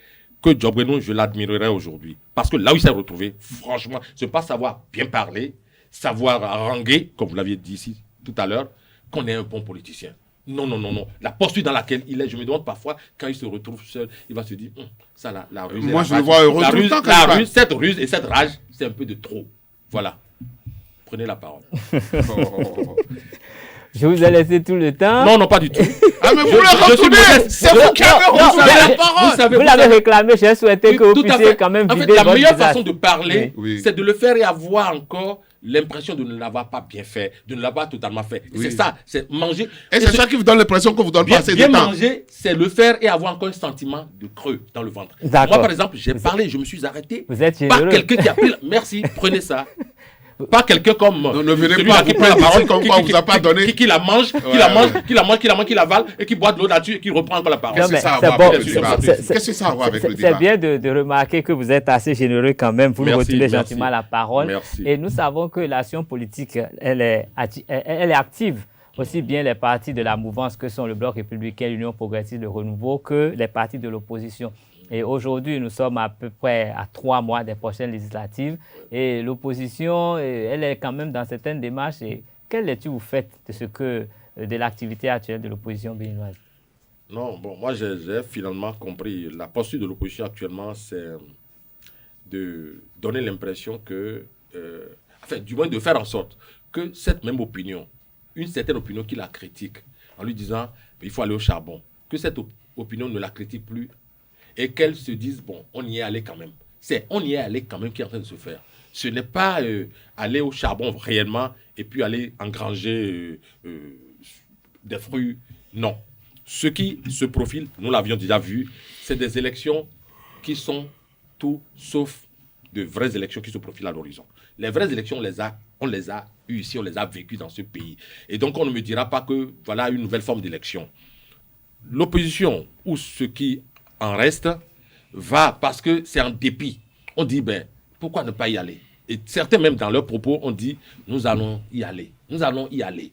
C: que Djogbeno, je l'admirerais aujourd'hui. Parce que là où il s'est retrouvé, franchement, c'est pas savoir bien parler, savoir haranguer, comme vous l'aviez dit ici tout à l'heure, qu'on est un bon politicien. Non, non, non, non. La posture dans laquelle il est, je me demande parfois, quand il se retrouve seul, il va se dire, ça, la ruse.
D: Moi, je le vois heureux tout le temps quand il parle.
C: Cette ruse et cette rage, c'est un peu de trop. Voilà. Prenez la parole.
B: Je vous ai laissé tout le temps.
C: Non, non, pas du tout.
D: Ah, mais vous le retournez. C'est vous qui avez retourné la parole.
B: Vous l'avez réclamé, j'ai souhaité que vous
C: tout à
B: puissiez
C: fait.
B: quand même
C: En fait,
B: vider
C: la
B: votre
C: meilleure
B: visage.
C: façon de parler,
D: Oui.
C: c'est de le faire et avoir encore l'impression de ne l'avoir pas bien fait, de ne l'avoir pas totalement fait.
D: Oui.
C: C'est ça, c'est manger.
D: Et c'est ça qui vous donne l'impression que vous donne pas
C: Bien,
D: assez de
C: bien
D: temps.
C: manger, c'est le faire et avoir encore un sentiment de creux dans le ventre.
B: D'accord.
C: Moi, par exemple, j'ai parlé, je me suis arrêté.
B: Vous êtes
C: Pas
B: généreux.
C: quelqu'un qui a pris. Merci, prenez ça. Pas quelqu'un comme.
D: Non, ne venez
C: celui-là
D: pas
C: qui
D: vous
C: prend la
D: plaindre
C: parole,
D: ici comme quoi on vous a pas donné.
C: qui la mange, qui la avale et qui boit de l'eau là-dessus et qui reprend encore la parole.
B: Non,
D: Qu'est-ce que
B: mais
D: ça a à
B: c'est
D: voir
B: bon.
D: avec le débat?
B: C'est-
D: Qu'est-ce que ça a à voir avec le
B: C'est
D: débat?
B: bien de remarquer que vous êtes assez généreux quand même. Vous nous
C: Merci,
B: retirez
C: merci.
B: gentiment la parole.
C: Merci.
B: Et nous savons que l'action politique, elle est active. Aussi bien les partis de la mouvance que sont le Bloc républicain, l'Union progressiste, le Renouveau, que les partis de l'opposition. Et aujourd'hui, nous sommes à peu près à 3 mois des prochaines législatives. Et l'opposition, elle est quand même dans certaines démarches. Et quelle lecture vous faites de l'activité actuelle de l'opposition béninoise?
C: Non, bon, moi j'ai finalement compris. La posture de l'opposition actuellement, c'est de donner l'impression que, enfin, du moins de faire en sorte que cette même opinion, une certaine opinion qui la critique, en lui disant il faut aller au charbon, que cette opinion ne la critique plus et qu'elle se dise bon, on y est allé quand même. C'est on y est allé quand même qui est en train de se faire. Ce n'est pas aller au charbon réellement et puis aller engranger des fruits. Non. Ce qui se profile, nous l'avions déjà vu, c'est des élections qui sont tout sauf de vraies élections qui se profilent à l'horizon. Les vraies élections, on les a eues ici, on les a vécues dans ce pays. Et donc, on ne me dira pas que voilà une nouvelle forme d'élection. L'opposition, ou ce qui en reste, va parce que c'est en dépit. On dit, ben, pourquoi ne pas y aller? Et certains, même dans leurs propos, ont dit, nous allons y aller. Nous allons y aller.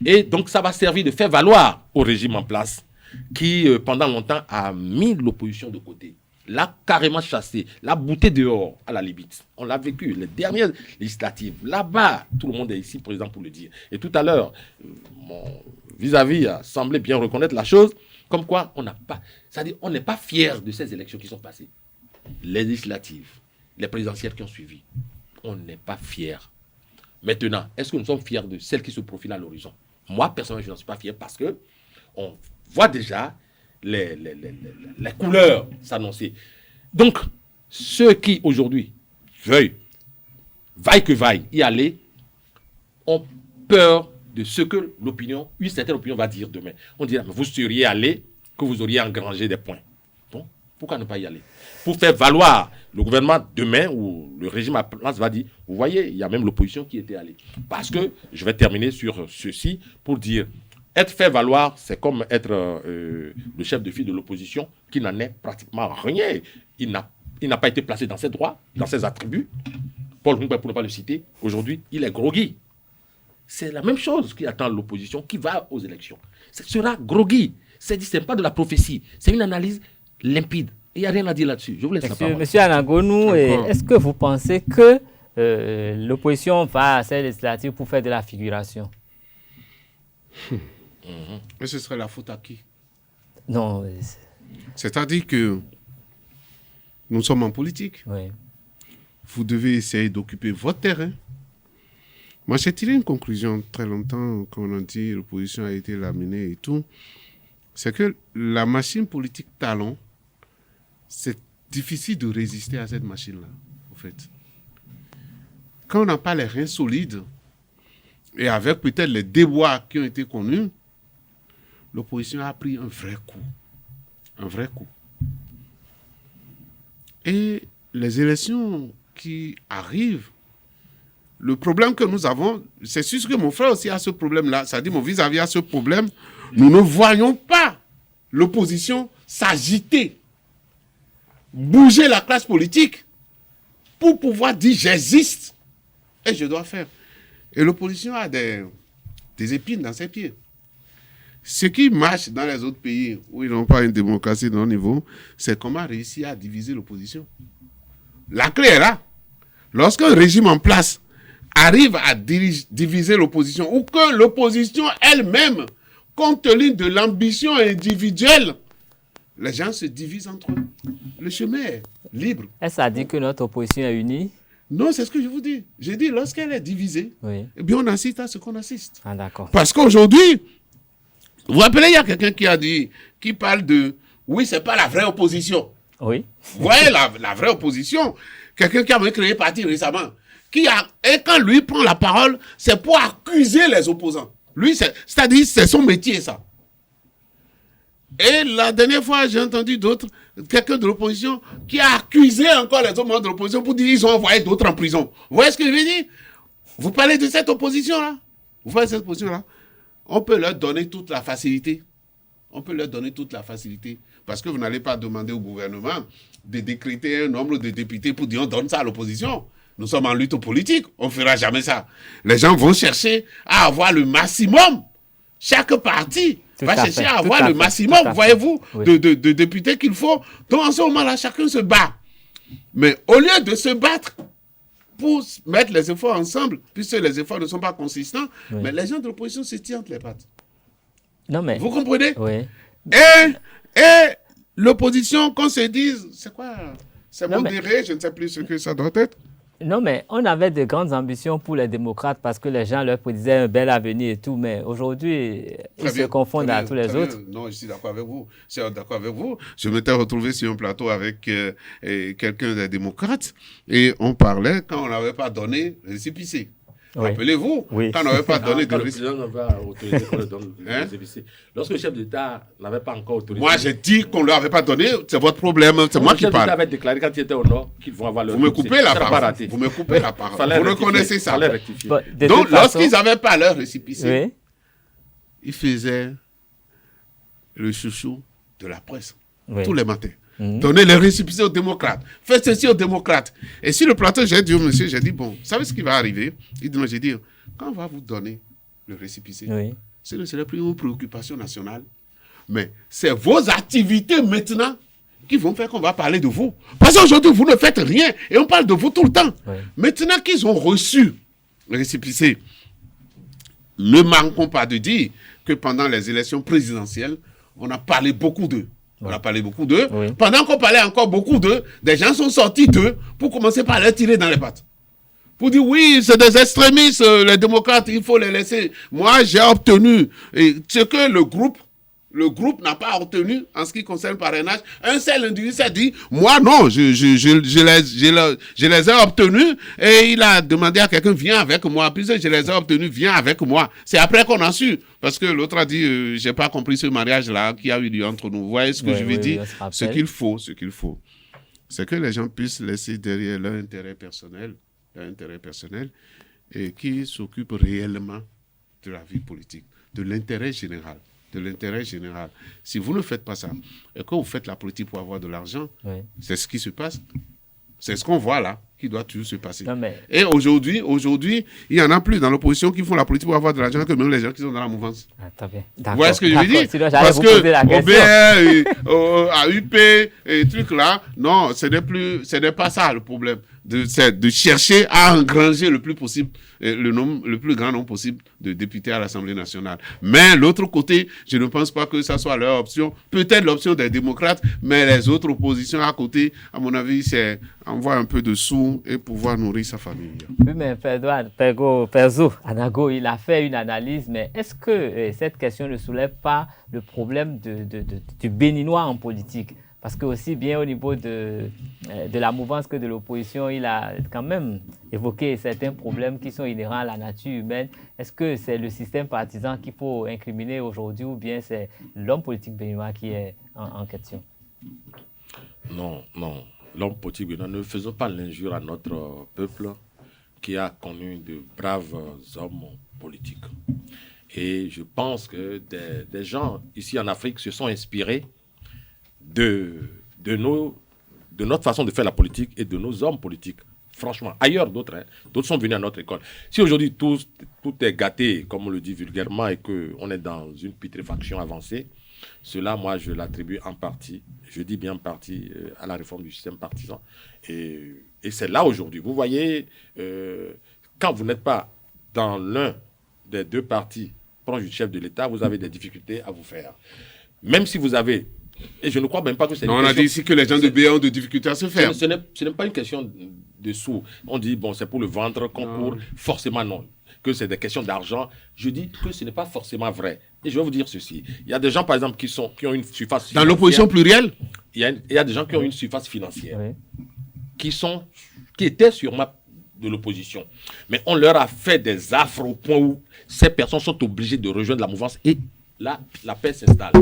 C: Et donc, ça va servir de faire valoir au régime en place qui, pendant longtemps, a mis l'opposition de côté. L'a carrément chassé, l'a bouté dehors, à la limite. On l'a vécu, les dernières législatives. Là-bas, tout le monde est ici présent pour le dire. Et tout à l'heure, mon vis-à-vis a semblé bien reconnaître la chose, comme quoi on n'a pas, c'est-à-dire on n'est pas fier de ces élections qui sont passées. Les législatives, les présidentielles qui ont suivi, on n'est pas fiers. Maintenant, est-ce que nous sommes fiers de celles qui se profilent à l'horizon? Moi, personnellement, je n'en suis pas fier parce que on voit déjà les couleurs s'annoncer. Donc, ceux qui aujourd'hui vaille que vaille y aller, ont peur de ce que l'opinion, une certaine opinion va dire demain. On dira, mais vous seriez allé, que vous auriez engrangé des points. Bon, pourquoi ne pas y aller? Pour faire valoir le gouvernement demain, ou le régime à place va dire, vous voyez, il y a même l'opposition qui était allée. Parce que, je vais terminer sur ceci pour dire, être fait valoir, c'est comme être le chef de file de l'opposition qui n'en est pratiquement rien. Il n'a pas été placé dans ses droits, dans ses attributs. Paul Houmboué, pour ne pas le citer, aujourd'hui, il est groggy. C'est la même chose qui attend l'opposition qui va aux élections. Ce sera groggy. C'est pas de la prophétie. C'est une analyse limpide. Il n'y a rien à dire là-dessus. Je vous laisse la parole.
B: Monsieur Anangonou, est-ce que vous pensez que l'opposition va à ces législatives pour faire de la figuration?
D: Mais ce serait la faute à qui?
B: Non.
D: C'est-à-dire que nous sommes en politique.
B: Oui.
D: Vous devez essayer d'occuper votre terrain. Moi, j'ai tiré une conclusion très longtemps quand on a dit que l'opposition a été laminée et tout. C'est que la machine politique talon, c'est difficile de résister à cette machine-là, en fait. Quand on n'a pas les reins solides, et avec peut-être les déboires qui ont été connus, l'opposition a pris un vrai coup. Un vrai coup. Et les élections qui arrivent, le problème que nous avons, c'est sûr que mon frère aussi a ce problème-là, c'est-à-dire mon vis-à-vis a ce problème nous ne voyons pas l'opposition s'agiter, bouger la classe politique pour pouvoir dire j'existe et je dois faire. Et l'opposition a des épines dans ses pieds. Ce qui marche dans les autres pays où ils n'ont pas une démocratie de haut niveau, c'est comment réussir à diviser l'opposition. La clé est là. Lorsqu'un régime en place arrive à diviser l'opposition, ou que l'opposition elle-même, compte tenu de l'ambition individuelle, les gens se divisent entre eux. Le chemin est libre.
B: Est-ce à dire que notre opposition est unie?
D: Non, c'est ce que je vous dis. J'ai dit, lorsqu'elle est divisée,
B: Oui.
D: eh bien, on assiste à ce qu'on assiste.
B: Ah, d'accord.
D: Parce qu'aujourd'hui, vous vous rappelez, il y a quelqu'un qui a dit, qui parle de, oui, c'est pas la vraie opposition.
B: Oui.
D: Vous voyez, la vraie opposition, quelqu'un qui a même créé parti récemment, et quand lui prend la parole, c'est pour accuser les opposants. Lui, c'est-à-dire, c'est son métier, ça. Et la dernière fois, j'ai entendu quelqu'un de l'opposition qui a accusé encore les autres membres de l'opposition pour dire qu'ils ont envoyé d'autres en prison. Vous voyez ce que je veux dire? Vous parlez de cette opposition-là? Vous voyez cette opposition-là? On peut leur donner toute la facilité. On peut leur donner toute la facilité. Parce que vous n'allez pas demander au gouvernement de décréter un nombre de députés pour dire on donne ça à l'opposition. Nous sommes en lutte politique. On ne fera jamais ça. Les gens vont chercher à avoir le maximum. Chaque parti va chercher à avoir le maximum, voyez-vous, de députés qu'il faut. Donc, en ce moment-là, chacun se bat. Mais au lieu de se battre pour mettre les efforts ensemble, puisque les efforts ne sont pas consistants, mais les gens de l'opposition se tirent entre les pattes.
B: Non, mais...
D: Vous comprenez?
B: Oui.
D: Et l'opposition, qu'on se dise, c'est quoi? C'est modéré, je ne sais plus ce que ça doit être.
B: Non, mais on avait de grandes ambitions pour les démocrates parce que les gens leur prédisaient un bel avenir et tout, mais aujourd'hui, ils se confondent à tous les autres.
D: Non, je suis d'accord avec vous. Je suis d'accord avec vous. Je m'étais retrouvé sur un plateau avec quelqu'un des démocrates et on parlait quand on n'avait pas donné récépissé. Oui. Rappelez-vous, quand on n'avait pas donné de récépissé.
C: Le président n'avait pas autorisé qu'on le donne récépissé. Lorsque le chef d'État n'avait pas encore autorisé.
D: Moi, j'ai dit qu'on ne leur avait pas donné, c'est votre problème, c'est moi qui parle. Le chef d'État avait
C: déclaré quand il était au Nord qu'ils vont avoir leur
D: Vous me coupez la parole. Vous me coupez la parole. Vous reconnaissez ça.
B: Bon,
D: donc, lorsqu'ils n'avaient pas leur récépissé, ils faisaient le chouchou de la presse tous les matins. Donnez les récépissés aux démocrates. Faites ceci aux démocrates. Et sur le plateau, j'ai dit au monsieur, j'ai dit, bon, vous savez ce qui va arriver? Il dit, non, j'ai dit, quand on va vous donner le récépissé, ce ne serait plus une préoccupation nationale, mais c'est vos activités maintenant qui vont faire qu'on va parler de vous. Parce qu'aujourd'hui, vous ne faites rien et on parle de vous tout le temps. Maintenant qu'ils ont reçu le récépissé, ne manquons pas de dire que pendant les élections présidentielles, on a parlé beaucoup d'eux. On a parlé beaucoup d'eux. Pendant qu'on parlait encore beaucoup d'eux, des gens sont sortis d'eux pour commencer par leur tirer dans les pattes. Pour dire, oui, c'est des extrémistes, les démocrates, il faut les laisser. Moi, j'ai obtenu ce que le groupe n'a pas obtenu en ce qui concerne le parrainage. Un seul individu s'est dit, moi non, je les ai obtenus et il a demandé à quelqu'un, viens avec moi. Puisque je les ai obtenus, viens avec moi. C'est après qu'on a su. Parce que l'autre a dit, j'ai pas compris ce mariage-là qui a eu lieu entre nous. Vous voyez ce que je veux dire? Ce qu'il faut, c'est que les gens puissent laisser derrière leur intérêt personnel et qui s'occupent réellement de la vie politique, de l'intérêt général. Si vous ne faites pas ça, et que vous faites la politique pour avoir de l'argent, c'est ce qui se passe. C'est ce qu'on voit là, qui doit toujours se passer. Et aujourd'hui, il y en a plus dans l'opposition qui font la politique pour avoir de l'argent que même les gens qui sont dans la mouvance. Vous voyez ce que je veux dire? Parce que OBR, AUP, et trucs là, non, ce n'est pas ça le problème. De chercher à engranger le plus possible, le plus grand nombre possible de députés à l'Assemblée nationale. Mais l'autre côté, je ne pense pas que ça soit leur option. Peut-être l'option des démocrates, mais les autres oppositions à côté, à mon avis, c'est envoyer un peu de sous et pouvoir nourrir sa famille.
B: Oui, mais Perzo, Anago, il a fait une analyse, mais est-ce que cette question ne soulève pas le problème du béninois en politique? Parce que aussi bien au niveau de la mouvance que de l'opposition, il a quand même évoqué certains problèmes qui sont inhérents à la nature humaine. Est-ce que c'est le système partisan qu'il faut incriminer aujourd'hui ou bien c'est l'homme politique béninois qui est en question?
C: Non. L'homme politique béninois, ne faisons pas l'injure à notre peuple qui a connu de braves hommes politiques. Et je pense que des gens ici en Afrique se sont inspirés de notre façon de faire la politique et de nos hommes politiques. Franchement, ailleurs, d'autres sont venus à notre école. Si aujourd'hui tout est gâté, comme on le dit vulgairement, et qu'on est dans une putréfaction avancée, cela, moi, je l'attribue en partie, je dis bien en partie, à la réforme du système partisan. Et c'est là aujourd'hui. Vous voyez, quand vous n'êtes pas dans l'un des deux partis proches du chef de l'État, vous avez des difficultés à vous faire. Même si vous avez... Et je ne crois même pas que c'est...
D: On a dit ici que les gens de BA ont des difficultés à se faire.
C: Ce n'est pas une question de sous. On dit, bon, c'est pour le ventre qu'on court. Forcément, non. Que c'est des questions d'argent. Je dis que ce n'est pas forcément vrai. Et je vais vous dire ceci. Il y a des gens, par exemple, qui ont une surface financière.
D: Dans l'opposition plurielle,
C: il y a des gens qui ont une surface financière. Qui étaient sûrement de l'opposition. Mais on leur a fait des affres au point où ces personnes sont obligées de rejoindre la mouvance. Et là, la paix s'installe.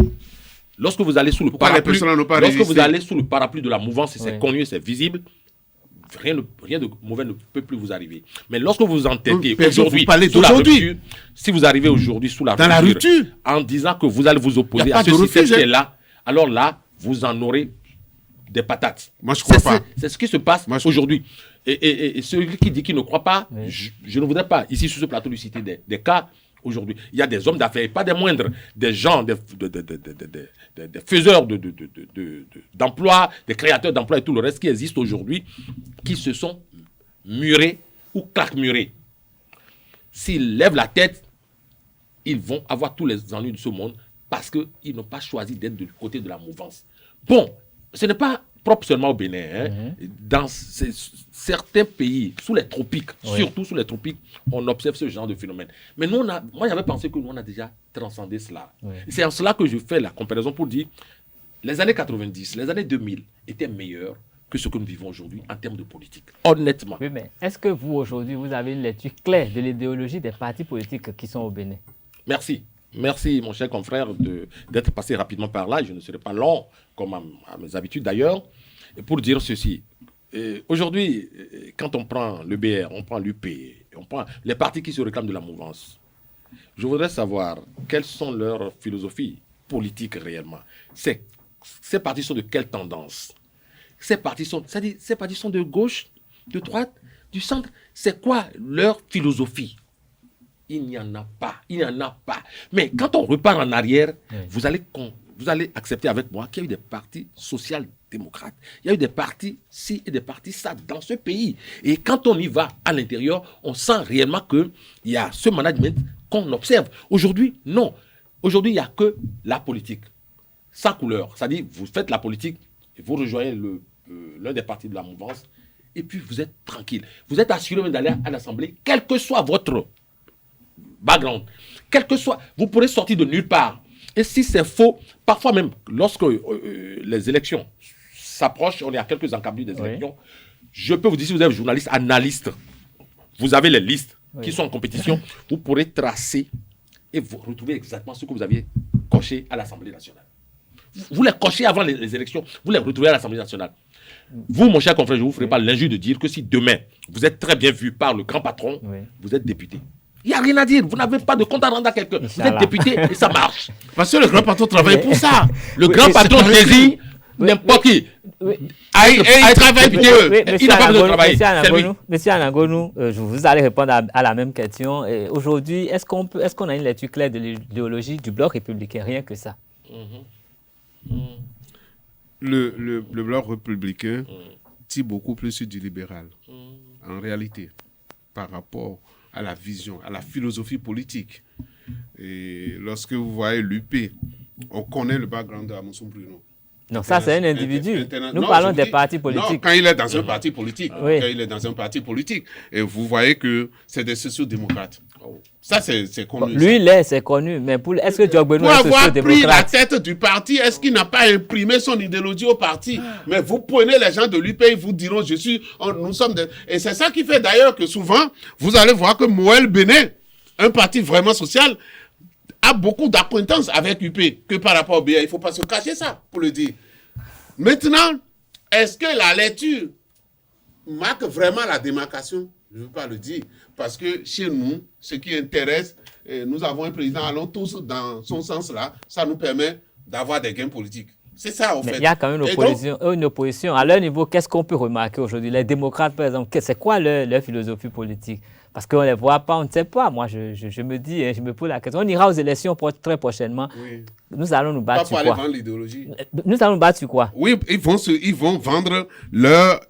C: Lorsque vous allez sous le parapluie, de la mouvance, c'est connu, c'est visible, rien de mauvais ne peut plus vous arriver. Mais lorsque vous vous entêtez aujourd'hui, si vous arrivez aujourd'hui sous la rupture, en disant que vous allez vous opposer à ce système qui est là, alors là, vous en aurez des patates.
D: Moi, je crois pas.
C: C'est ce qui se passe aujourd'hui. Et celui qui dit qu'il ne croit pas, je ne voudrais pas, ici sur ce plateau, lui citer des cas. Aujourd'hui, il y a des hommes d'affaires, et pas des moindres, des gens, des faiseurs d'emplois, des créateurs d'emplois et tout le reste qui existe aujourd'hui, qui se sont murés ou claquemurés. S'ils lèvent la tête, ils vont avoir tous les ennuis de ce monde parce qu'ils n'ont pas choisi d'être du côté de la mouvance. Bon, ce n'est pas propre seulement au Bénin. Dans certains pays, sous les tropiques, surtout sous les tropiques, on observe ce genre de phénomène. Mais nous, moi, j'avais pensé que nous, on a déjà transcendé cela. C'est en cela que je fais la comparaison pour dire les années 90, les années 2000 étaient meilleures que ce que nous vivons aujourd'hui en termes de politique. Honnêtement.
B: Oui, mais est-ce que vous, aujourd'hui, vous avez une lecture claire de l'idéologie des partis politiques qui sont au Bénin?
C: Merci. Merci, mon cher confrère, d'être passé rapidement par là. Je ne serai pas long, comme à mes habitudes d'ailleurs, pour dire ceci. Aujourd'hui, quand on prend le BR, on prend l'UP, on prend les partis qui se réclament de la mouvance, je voudrais savoir quelles sont leurs philosophies politiques réellement. Ces partis sont de quelle tendance? Ces partis sont de gauche, de droite, du centre? C'est quoi leur philosophie? Il n'y en a pas. Mais quand on repart en arrière, vous allez accepter avec moi qu'il y a eu des partis social-démocrates. Il y a eu des partis ci et des partis ça dans ce pays. Et quand on y va à l'intérieur, on sent réellement qu'il y a ce management qu'on observe. Aujourd'hui, non. Aujourd'hui, il n'y a que la politique. Sans couleur. C'est-à-dire, vous faites la politique, et vous rejoignez l'un des partis de la mouvance, et puis vous êtes tranquille. Vous êtes assuré d'aller à l'Assemblée, quel que soit votre background, quel que soit, vous pourrez sortir de nulle part. Et si c'est faux, parfois même, lorsque les élections s'approchent, on est à quelques encablures des élections, je peux vous dire, si vous êtes journaliste, analyste, vous avez les listes qui sont en compétition, vous pourrez tracer et vous retrouver exactement ce que vous aviez coché à l'Assemblée nationale. Vous les cochez avant les élections, vous les retrouvez à l'Assemblée nationale. Vous, mon cher confrère, je ne vous ferai pas l'injure de dire que si demain, vous êtes très bien vu par le grand patron, vous êtes député. Il n'y a rien à dire. Vous n'avez pas de compte à rendre à quelqu'un. Vous êtes député et ça marche.
D: Parce que le grand patron travaille pour ça.
C: Le grand patron désigne n'importe qui. Il travaille pour eux. Il n'a pas besoin de travailler.
B: Monsieur Anangonou, vous allez répondre à la même question. Aujourd'hui, est-ce qu'on a une lecture claire de l'idéologie du bloc républicain? Rien que ça.
D: Le bloc républicain tire beaucoup plus sur du libéral. En réalité, par rapport à la vision, à la philosophie politique. Et lorsque vous voyez l'UP, on connaît le background de Amoussoum Bruno.
B: Non, ça c'est un individu. Nous parlons des partis politiques.
D: Non, quand il est dans un parti politique. Quand il est dans un parti politique. Et vous voyez que c'est des sociodémocrates. Ça, c'est connu.
B: Lui, c'est connu. Mais est-ce que Diogbenou est
D: sociodémocrate? Pour avoir pris la tête du parti, est-ce qu'il n'a pas imprimé son idéologie au parti? Mais vous prenez les gens de l'UP, ils vous diront, nous sommes des... Et c'est ça qui fait d'ailleurs que souvent, vous allez voir que Moël Bénin, un parti vraiment social, a beaucoup d'acquaintance avec UP que par rapport au BA. Il ne faut pas se cacher ça pour le dire. Maintenant, est-ce que la lecture marque vraiment la démarcation? Je ne veux pas le dire. Parce que chez nous, ce qui intéresse, nous avons un président, allons tous dans son sens-là, ça nous permet d'avoir des gains politiques. C'est ça, en fait.
B: Il y a quand même une opposition. À leur niveau, qu'est-ce qu'on peut remarquer aujourd'hui? Les démocrates, par exemple, c'est quoi leur philosophie politique? Parce qu'on ne les voit pas, on ne sait pas. Moi, je me dis, je me pose la question. On ira aux élections très prochainement.
D: Oui.
B: Nous allons nous battre sur quoi?
D: Pas pour aller vendre l'idéologie.
B: Nous allons nous battre sur quoi?
D: Oui, ils vont vendre leur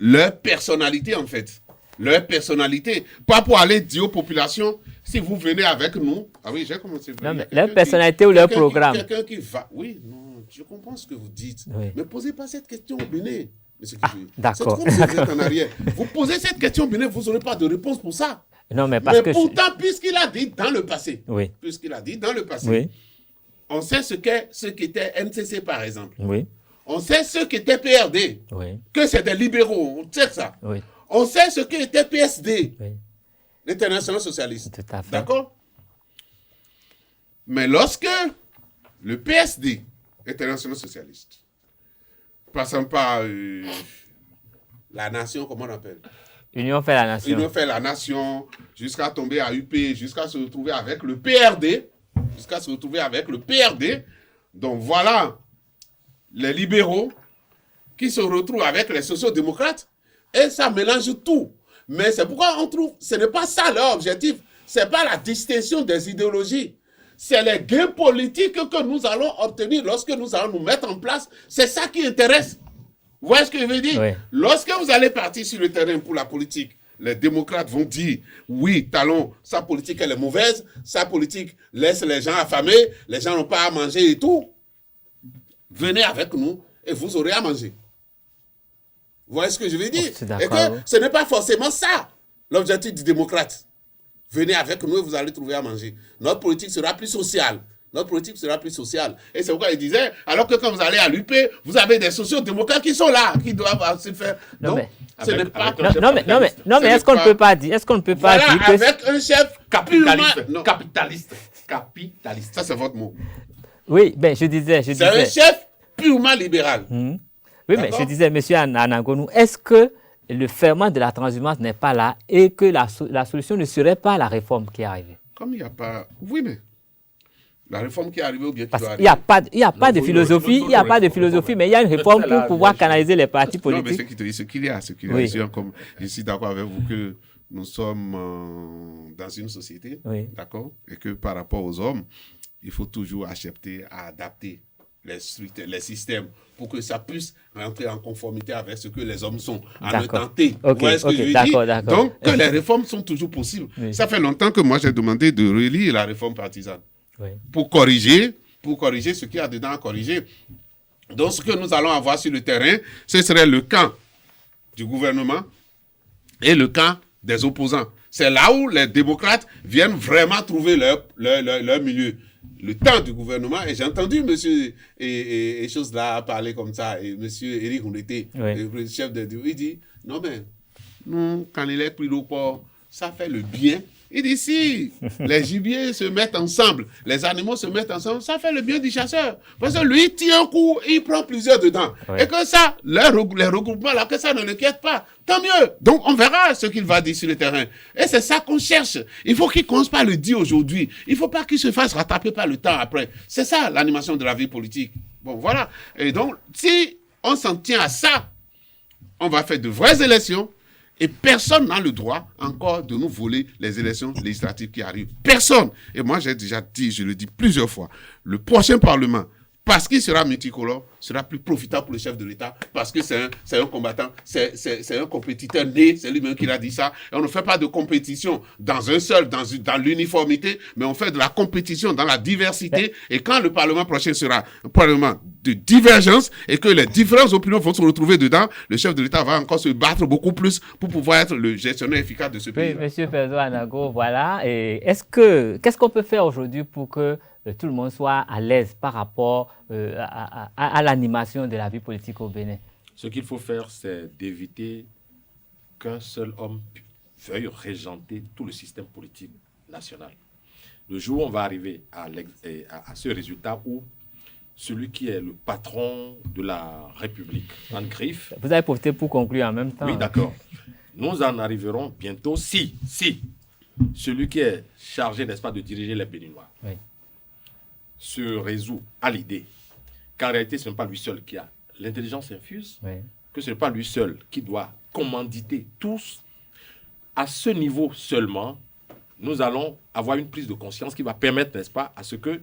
D: personnalité, en fait. Leur personnalité. Pas pour aller dire aux populations, si vous venez avec nous... Ah oui, j'ai commencé.
B: Non, mais leur personnalité ou leur programme.
D: Quelqu'un qui va... Oui, non. Je comprends ce que vous dites, mais posez pas cette question au Bénin.
B: D'accord.
D: C'est comme si vous êtes en arrière. Vous posez cette question au Bénin, vous n'aurez pas de réponse pour ça.
B: Non, mais
D: pourtant, puisqu'il a dit dans le passé, on sait ce qu'était NCC, par exemple.
B: Oui.
D: On sait ce qu'était PRD, que c'est des libéraux, on sait ça.
B: Oui.
D: On sait ce qu'était PSD, l'International Socialiste.
B: Tout à fait.
D: D'accord? Mais lorsque le PSD, International Socialiste, passant par la nation, comment on appelle?
B: Union fait la nation.
D: Union fait la nation, jusqu'à tomber à UP, jusqu'à se retrouver avec le PRD. Donc voilà, les libéraux qui se retrouvent avec les sociaux-démocrates, et ça mélange tout. Mais c'est pourquoi on trouve, ce n'est pas ça leur objectif, ce n'est pas la distinction des idéologies. C'est les gains politiques que nous allons obtenir lorsque nous allons nous mettre en place. C'est ça qui intéresse. Vous voyez ce que je veux dire?
B: Oui.
D: Lorsque vous allez partir sur le terrain pour la politique, les démocrates vont dire, oui, Talon, sa politique, elle est mauvaise, sa politique laisse les gens affamés, les gens n'ont pas à manger et tout. Venez avec nous et vous aurez à manger. Vous voyez ce que je veux dire? Et que ce n'est pas forcément ça, l'objectif du démocrate. Venez avec nous et vous allez trouver à manger. Notre politique sera plus sociale. Et c'est pourquoi il disait, alors que quand vous allez à l'UP, vous avez des sociaux-démocrates qui sont là, qui doivent se faire.
B: Non, mais
D: est-ce
B: qu'on ne peut pas dire, que
D: avec un chef
C: capitaliste.
D: Ça, c'est votre mot.
B: Oui, ben je disais.
D: C'est un chef purement libéral.
B: Oui, mais je disais, monsieur Anangonou, est-ce que le ferment de la transhumance n'est pas là et que la solution ne serait pas la réforme qui est arrivée?
D: Comme il n'y a pas... Oui, mais la réforme qui est arrivée ou bien qui doit arriver?
B: Il n'y a pas de philosophie, mais il y a une réforme pour pouvoir canaliser les partis politiques.
D: Non, mais ce qu'il y a. Je suis d'accord avec vous que nous sommes dans une société, d'accord? Et que par rapport aux hommes, il faut toujours accepter à adapter les systèmes pour que ça puisse rentrer en conformité avec ce que les hommes sont en un temps T. Vous voyez ce que je veux dire? Donc, que les réformes sont toujours possibles. Oui. Ça fait longtemps que moi, j'ai demandé de relire la réforme partisane pour corriger ce qu'il y a dedans à corriger. Donc, ce que nous allons avoir sur le terrain, ce serait le camp du gouvernement et le camp des opposants. C'est là où les démocrates viennent vraiment trouver leur milieu. Le temps du gouvernement, et j'ai entendu monsieur et choses là parler comme ça, et monsieur Éric Ounete, le chef de il dit, non mais, nous, quand il est pris au port, ça fait le bien. Il dit, si les gibiers se mettent ensemble, les animaux se mettent ensemble, ça fait le bien du chasseur. Parce que lui, il tire un coup, il prend plusieurs dedans. Et que ça, les regroupements là, que ça ne l'inquiète pas. Tant mieux. Donc, on verra ce qu'il va dire sur le terrain. Et c'est ça qu'on cherche. Il faut qu'il ne commence pas à le dire aujourd'hui. Il ne faut pas qu'il se fasse rattraper par le temps après. C'est ça, l'animation de la vie politique. Bon, voilà. Et donc, si on s'en tient à ça, on va faire de vraies élections. Et personne n'a le droit encore de nous voler les élections législatives qui arrivent. Personne. Et moi, j'ai déjà dit, je le dis plusieurs fois, le prochain Parlement, parce qu'il sera multicolore, sera plus profitable pour le chef de l'État, parce que c'est un combattant, c'est un compétiteur né, c'est lui-même qui a dit ça. Et on ne fait pas de compétition dans l'uniformité, mais on fait de la compétition dans la diversité. Et quand le Parlement prochain sera un Parlement de divergence et que les différentes opinions vont se retrouver dedans, le chef de l'État va encore se battre beaucoup plus pour pouvoir être le gestionnaire efficace de ce pays.
B: Oui, monsieur Perzo Anago, voilà. Et qu'est-ce qu'on peut faire aujourd'hui pour que tout le monde soit à l'aise par rapport à l'animation de la vie politique au Bénin?
C: Ce qu'il faut faire, c'est d'éviter qu'un seul homme veuille régenter tout le système politique national. Le jour où on va arriver à ce résultat où celui qui est le patron de la République en griffe...
B: Vous avez profité pour conclure en même temps.
C: Oui, d'accord. Nous en arriverons bientôt si celui qui est chargé, n'est-ce pas, de diriger les Béninois,
B: Oui.
C: se résout à l'idée qu'en réalité, ce n'est pas lui seul qui a l'intelligence infuse,
B: Oui.
C: que ce n'est pas lui seul qui doit commanditer tous, à ce niveau seulement, nous allons avoir une prise de conscience qui va permettre, n'est-ce pas, à ce que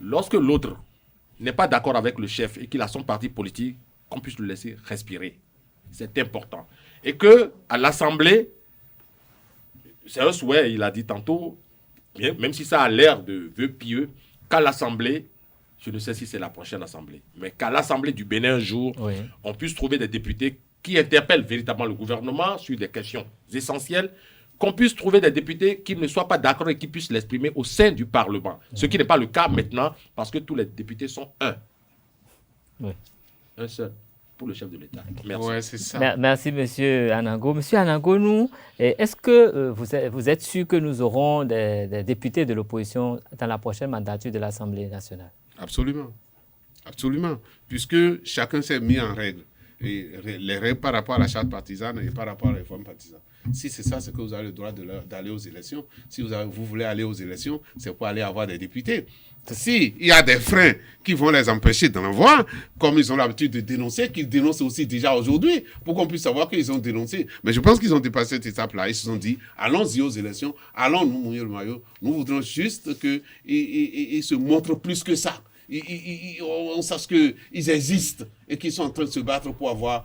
C: lorsque l'autre n'est pas d'accord avec le chef et qu'il a son parti politique, qu'on puisse le laisser respirer. C'est important. Et que à l'Assemblée, c'est un souhait, il a dit tantôt, même si ça a l'air de vœux pieux, qu'à l'Assemblée, je ne sais si c'est la prochaine Assemblée, mais qu'à l'Assemblée du Bénin un jour,
B: Oui.
C: on puisse trouver des députés qui interpellent véritablement le gouvernement sur des questions essentielles, qu'on puisse trouver des députés qui ne soient pas d'accord et qui puissent l'exprimer au sein du Parlement. Ce qui n'est pas le cas maintenant, parce que tous les députés sont un.
B: Oui.
C: Un seul, pour le chef de l'État. Merci.
D: Ouais, c'est ça.
B: Merci, Monsieur Anango. Monsieur Anango, est-ce que vous êtes sûr que nous aurons des députés de l'opposition dans la prochaine mandature de l'Assemblée nationale?
D: Absolument. Absolument. Puisque chacun s'est mis en règle. Et les règles par rapport à la charte partisane et par rapport à la réforme partisane. Si c'est ça, c'est que vous avez le droit d'aller aux élections. Si vous voulez aller aux élections, c'est pour aller avoir des députés. S'il y a des freins qui vont les empêcher d'en avoir, comme ils ont l'habitude de dénoncer, qu'ils dénoncent aussi déjà aujourd'hui, pour qu'on puisse savoir qu'ils ont dénoncé. Mais je pense qu'ils ont dépassé cette étape-là. Ils se sont dit, allons-y aux élections, allons nous mouiller le maillot. Nous voudrons juste qu'ils se montrent plus que ça. On sache qu'ils existent et qu'ils sont en train de se battre pour avoir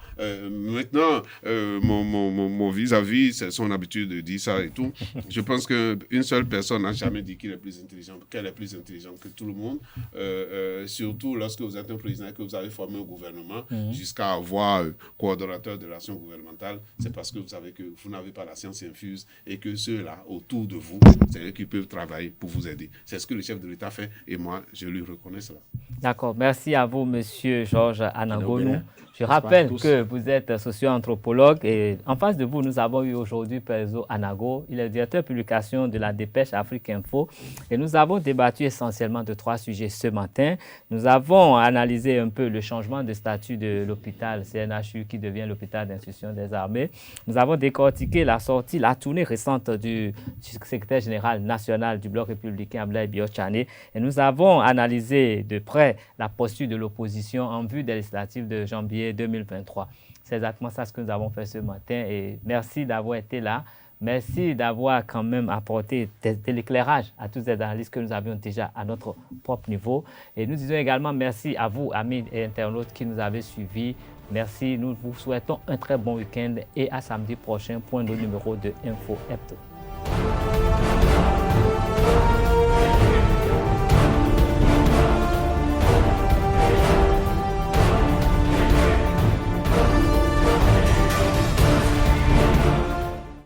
D: maintenant mon vis-à-vis, c'est son habitude de dire ça et tout. Je pense qu'une seule personne n'a jamais dit qu'elle est plus intelligente que tout le monde, surtout lorsque vous êtes un président et que vous avez formé un gouvernement jusqu'à avoir coordonnateur de l'action gouvernementale, c'est parce que vous savez que vous n'avez pas la science infuse et que ceux-là autour de vous, c'est eux qui peuvent travailler pour vous aider. C'est ce que le chef de l'État fait et moi, je lui reconnais cela.
B: D'accord. Merci à vous, Monsieur Georges Anangonou. Je rappelle que vous êtes socio-anthropologue et en face de vous, nous avons eu aujourd'hui Perzo Anago. Il est directeur de publication de la Dépêche Afrique Info et nous avons débattu essentiellement de 3 sujets ce matin. Nous avons analysé un peu le changement de statut de l'hôpital CNHU qui devient l'hôpital d'instruction des armées. Nous avons décortiqué la tournée récente du secrétaire général national du Bloc républicain Abdoulaye Biotchane et nous avons analysé de près la posture de l'opposition en vue des législatives de janvier 2023. C'est exactement ça ce que nous avons fait ce matin et merci d'avoir été là. Merci d'avoir quand même apporté de l'éclairage à toutes les analyses que nous avions déjà à notre propre niveau. Et nous disons également merci à vous, amis et internautes qui nous avez suivis. Merci, nous vous souhaitons un très bon week-end et à samedi prochain pour un autre numéro de Info Hebdo.